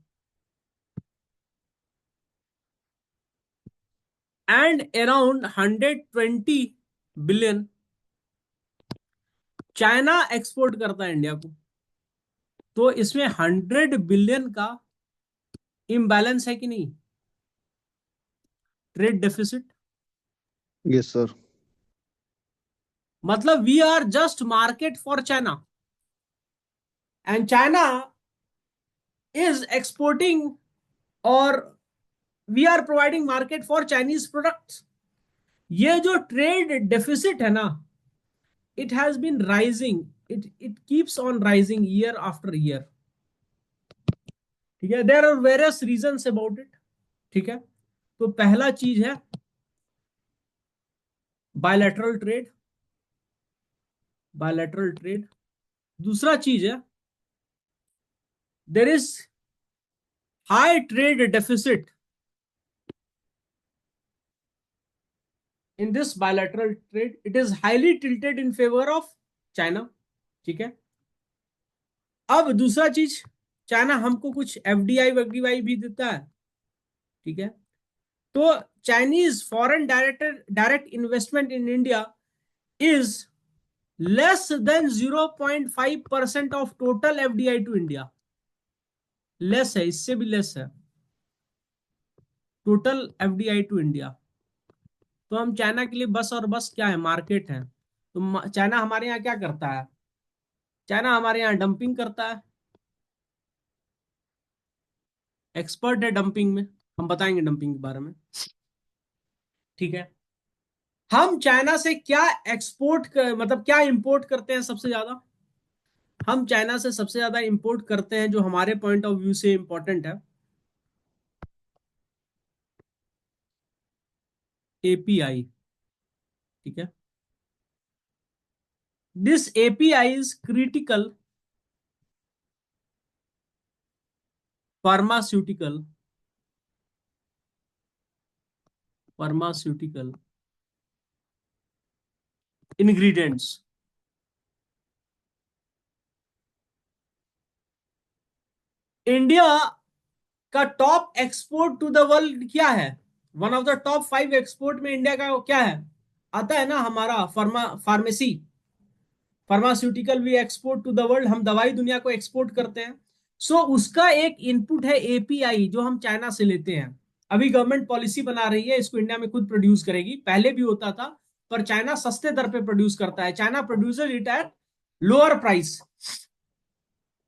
And around 120 billion China export करता है इंडिया को। तो इसमें 100 बिलियन का इम्बैलेंस है कि नहीं, ट्रेड डेफिसिट। Yes sir. मतलब we are just market for China, and China is exporting, और we are providing market for Chinese products. ये जो ट्रेड डेफिसिट है ना, it has been rising, it keeps on rising year after year. ठीक है, there are various reasons about it. ठीक है, तो पहला चीज है बायलैटरल ट्रेड, बायलैटरल ट्रेड। दूसरा चीज है there is high trade deficit in this bilateral trade, it is highly tilted in favour of China. ठीक है, अब दूसरा चीज, चाइना हमको कुछ एफडीआई वफडीआई भी देता है। ठीक है, तो Chinese foreign direct investment in India is less than 0.5% of total FDI to India. Less है, इससे भी लेस है टोटल एफडीआई टू इंडिया। तो हम चाइना के लिए बस और बस क्या है, मार्केट है। तो चाइना हमारे यहाँ क्या करता है, चाइना हमारे यहाँ डंपिंग करता है, एक्सपर्ट है डंपिंग में, हम बताएंगे डंपिंग के बारे में। ठीक है, हम चाइना से क्या मतलब क्या इंपोर्ट करते हैं सबसे ज्यादा, हम चाइना से सबसे ज्यादा इंपोर्ट करते हैं जो हमारे पॉइंट ऑफ व्यू से इंपॉर्टेंट है, एपीआई। ठीक है, this API is critical pharmaceutical pharmaceutical ingredients. India का top export to the world क्या है, one of the top 5 export में इंडिया का क्या है, आता है ना हमारा फार्मेसी, फार्मास्यूटिकल भी एक्सपोर्ट टू द वर्ल्ड, हम दवाई दुनिया को एक्सपोर्ट करते हैं। सो उसका एक इनपुट है एपीआई जो हम चाइना से लेते हैं। अभी गवर्नमेंट पॉलिसी बना रही है इसको इंडिया में खुद प्रोड्यूस करेगी, पहले भी होता था, पर चाइना सस्ते दर पे प्रोड्यूस करता है, China producer it at lower price.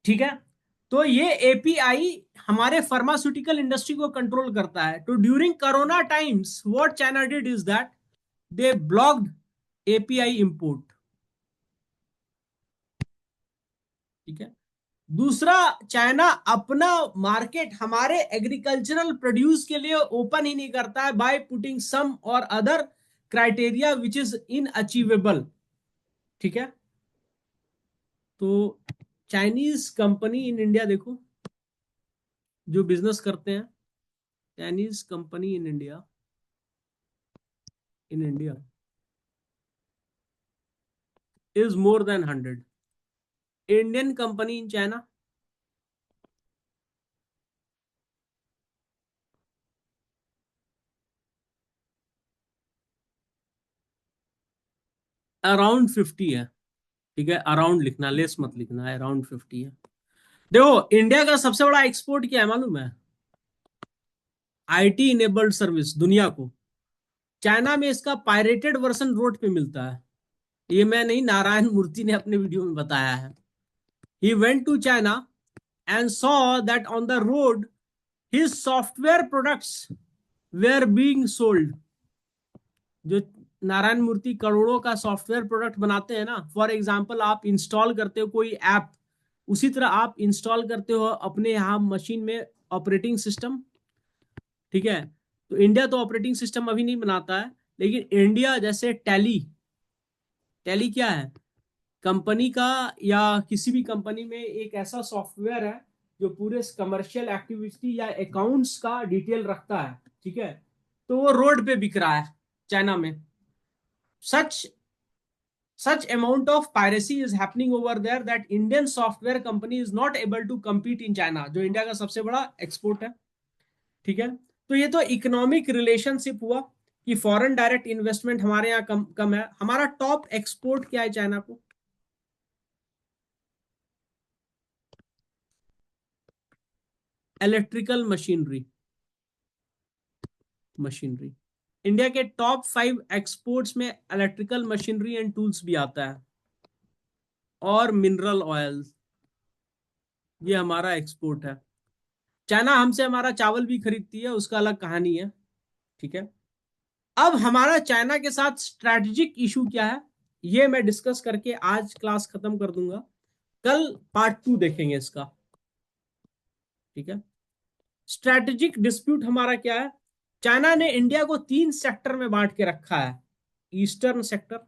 ठीक है, तो ये एपीआई हमारे फार्मास्यूटिकल इंडस्ट्री को कंट्रोल करता है। तो during corona times what China did is that they blocked API import. ठीक है, दूसरा, चाइना अपना मार्केट हमारे एग्रीकल्चरल प्रोड्यूस के लिए ओपन ही नहीं करता है बाय पुटिंग सम और अदर क्राइटेरिया विच इज इनअचीवेबल। ठीक है, तो चाइनीज कंपनी इन इंडिया देखो जो बिजनेस करते हैं, Chinese company in India is more than 100, Indian company in China around 50 है। ठीक है, अराउंड लिखना, लेस मत लिखना है, अराउंड 50 है। देखो इंडिया का सबसे बड़ा एक्सपोर्ट क्या है मालूम है, आईटी इनेबल्ड सर्विस दुनिया को। चाइना में इसका पायरेटेड वर्जन रोड पे मिलता है, ये मैं नहीं, नारायण मूर्ति ने अपने वीडियो में बताया है। He went to China and saw that on the road his software products were being sold. जो नारायण मूर्ति करोड़ों का सॉफ्टवेयर प्रोडक्ट बनाते हैं ना, फॉर एग्जाम्पल आप इंस्टॉल करते हो कोई ऐप, उसी तरह आप इंस्टॉल करते हो अपने यहाँ मशीन में ऑपरेटिंग सिस्टम। ठीक है, तो इंडिया तो ऑपरेटिंग सिस्टम अभी नहीं बनाता है, लेकिन इंडिया जैसे टैली, टैली क्या है, कंपनी का या किसी भी कंपनी में एक ऐसा सॉफ्टवेयर है जो पूरे कमर्शियल एक्टिविटी या अकाउंट्स का डिटेल रखता है। ठीक है, तो वो रोड पे बिक रहा है चाइना में। सच such amount of piracy is happening over there that Indian software company is not able to compete in China, जो इंडिया का सबसे बड़ा एक्सपोर्ट है। ठीक है, तो ये तो इकोनॉमिक रिलेशनशिप हुआ कि फॉरेन डायरेक्ट इन्वेस्टमेंट हमारे यहाँ कम कम है। हमारा टॉप एक्सपोर्ट क्या है चाइना को, इलेक्ट्रिकल मशीनरी, मशीनरी। इंडिया के टॉप 5 एक्सपोर्ट्स में इलेक्ट्रिकल मशीनरी एंड टूल्स भी आता है, और मिनरल ऑयल, ये हमारा एक्सपोर्ट है। चाइना हमसे हमारा चावल भी खरीदती है, उसका अलग कहानी है। ठीक है, अब हमारा चाइना के साथ स्ट्रैटेजिक इशू क्या है, ये मैं डिस्कस करके आज क्लास खत्म कर दूंगा, कल पार्ट 2 देखेंगे इसका। ठीक है। स्ट्रैटेजिक डिस्प्यूट हमारा क्या है? चाइना ने इंडिया को 3 सेक्टर में बांट के रखा है। Eastern sector,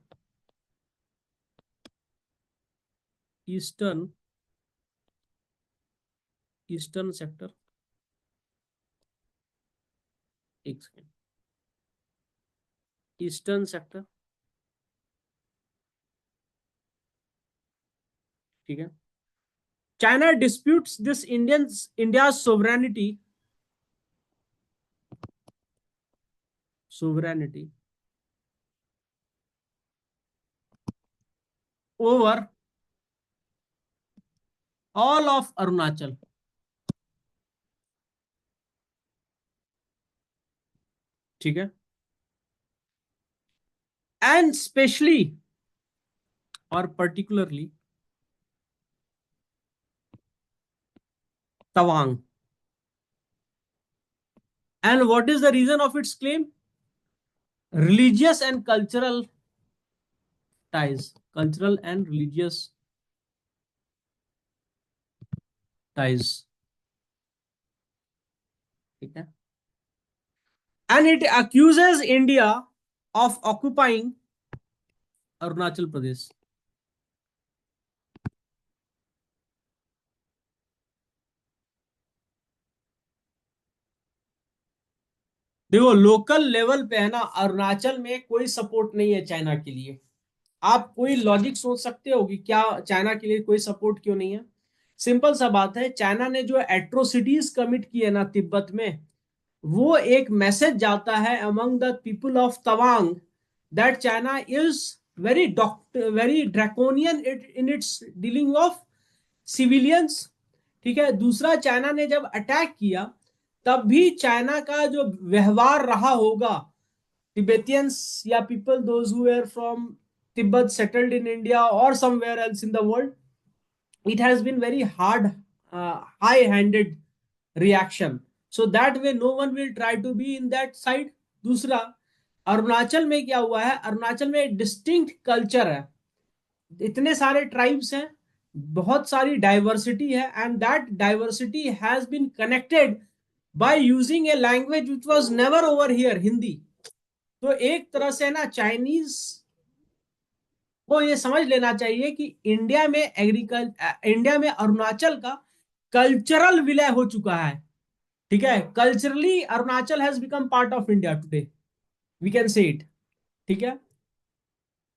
eastern eastern sector, एक सेकेंड, ईस्टर्न सेक्टर, ठीक है। China disputes this India sovereignty over all of Arunachal, ठीक है, एंड स्पेशली और particularly Tawang. And what is the reason of its claim? Religious and cultural ties, cultural and religious ties, ठीक है। And it accuses India of occupying Arunachal Pradesh. देखो local level पे है ना, अरुणाचल में कोई सपोर्ट नहीं है चाइना के लिए। आप कोई लॉजिक सोच सकते हो कि क्या चाइना के लिए कोई सपोर्ट क्यों नहीं है? सिंपल सा बात है, चाइना ने जो एट्रोसिटीज कमिट की है ना तिब्बत में, वो एक मैसेज जाता है among the people of Tawang that China is very draconian in its dealing of civilians, ठीक है। दूसरा, चाइना ने जब अटैक किया तब भी चाइना का जो व्यवहार रहा होगा तिब्बतियंस या people those who are from Tibet settled in India और somewhere else in the world, it has been very hard, high handed reaction, so that way no one will try to be in that side. दूसरा, अरुणाचल में क्या हुआ है, अरुणाचल में एक distinct culture है, इतने सारे ट्राइब्स हैं, बहुत सारी डाइवर्सिटी है, and that diversity has been connected by using a language which was never over here, Hindi. तो एक तरह से ना चाइनीज को ये समझ लेना चाहिए कि इंडिया में अरुणाचल का कल्चरल विलय हो चुका है, ठीक है। Culturally Arunachal has become part of India today, we can say it, ठीक है।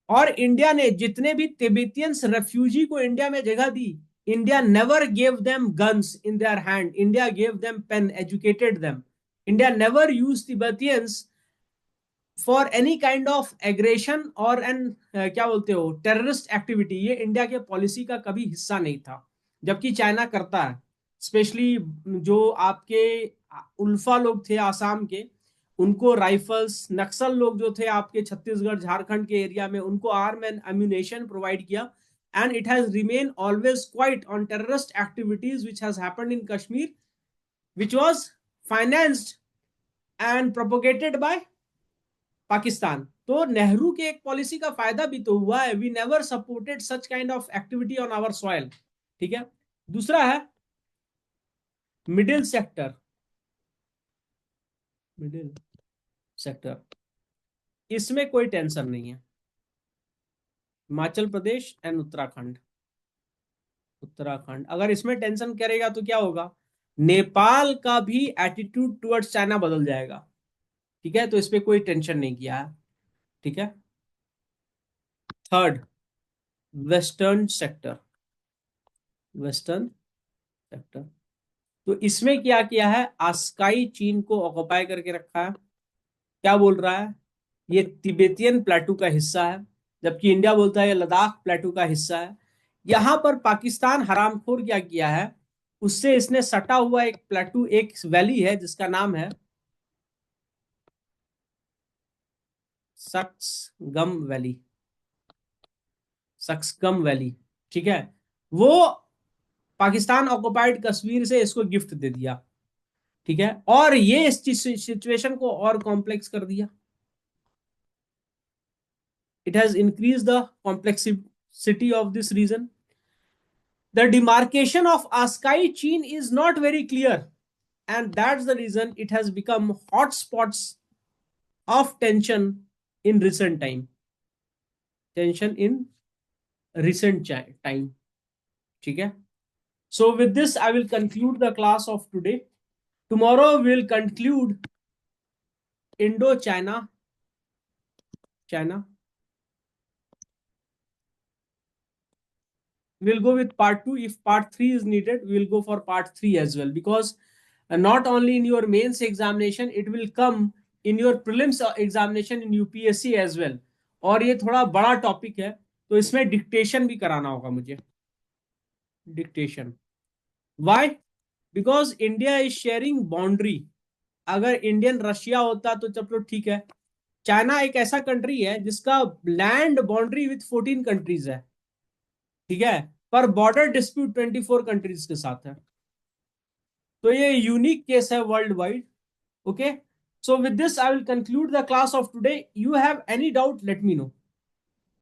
और इंडिया ने जितने भी तिब्बतियंस रेफ्यूजी को इंडिया में जगह दी, India never gave them guns in their hand, India gave them pen, educated them. India never use Tibetans for any kind of aggression और एन क्या बोलते हो टेररिस्ट एक्टिविटी। ये इंडिया के पॉलिसी का कभी हिस्सा नहीं था, जबकि चाइना करता है। स्पेशली जो आपके उल्फा लोग थे आसाम के, उनको राइफल्स, नक्सल लोग जो थे आपके छत्तीसगढ़ झारखंड के एरिया में, उनको आर्म एंड एम्यूनेशन प्रोवाइड किया, and it has remain always quite on terrorist activities which has happened in Kashmir, which was financed and propagated bye Pakistan. तो नेहरू के एक पॉलिसी का फायदा भी तो हुआ है, we never supported such kind of activity on our soil, ठीक है। दूसरा है मिडिल सेक्टर, मिडिल सेक्टर, इसमें कोई टेंशन नहीं है। हिमाचल प्रदेश एंड उत्तराखंड, उत्तराखंड अगर इसमें टेंशन करेगा तो क्या होगा, नेपाल का भी एटीट्यूड टुवर्ड्स चाइना बदल जाएगा, ठीक है। तो इस पे कोई टेंशन नहीं किया है, ठीक है। Third, western sector, western sector, तो इसमें क्या किया है, आस्काई चीन को ऑक्युपाई करके रखा है। क्या बोल रहा है, ये तिब्बतियन प्लेटू का हिस्सा है, जबकि इंडिया बोलता है ये लद्दाख प्लेटू का हिस्सा है। यहां पर पाकिस्तान हरामखोर क्या किया है, उससे इसने सटा हुआ एक प्लेटू, एक वैली है जिसका नाम है सक्सगम वैली, सक्सगम वैली, ठीक है। वो पाकिस्तान ऑक्युपाइड कश्मीर से इसको गिफ्ट दे दिया, ठीक है। और ये इस सिचुएशन को और कॉम्प्लेक्स कर दिया, it has increased the complexity of this region. The demarcation of Askai Chin is not very clear, and that's the reason it has become hotspots of tension in recent time. Tension in recent time. ठीक है? So with this, I will conclude the class of today. Tomorrow we'll conclude Indo-China. China. We'll go with part 2. If part 3 is needed, we'll go for part 3 as well, because not only in your mains examination, it will come in your prelims examination in UPSC as well. और ये थोड़ा बड़ा topic है, तो इसमें dictation भी कराना होगा मुझे. Dictation. Why? Because India is sharing boundary. अगर इंडियन रशिया होता तो चलो ठीक है. चाइना एक ऐसा कंट्री है जिसका लैंड बाउंड्री विथ 14 कंट्रीज है, ठीक है, पर बॉर्डर डिस्प्यूट 24 कंट्रीज के साथ है. तो ये यूनिक केस है world wide. Okay, so with this I will conclude the class of today. You have any doubt, let me know.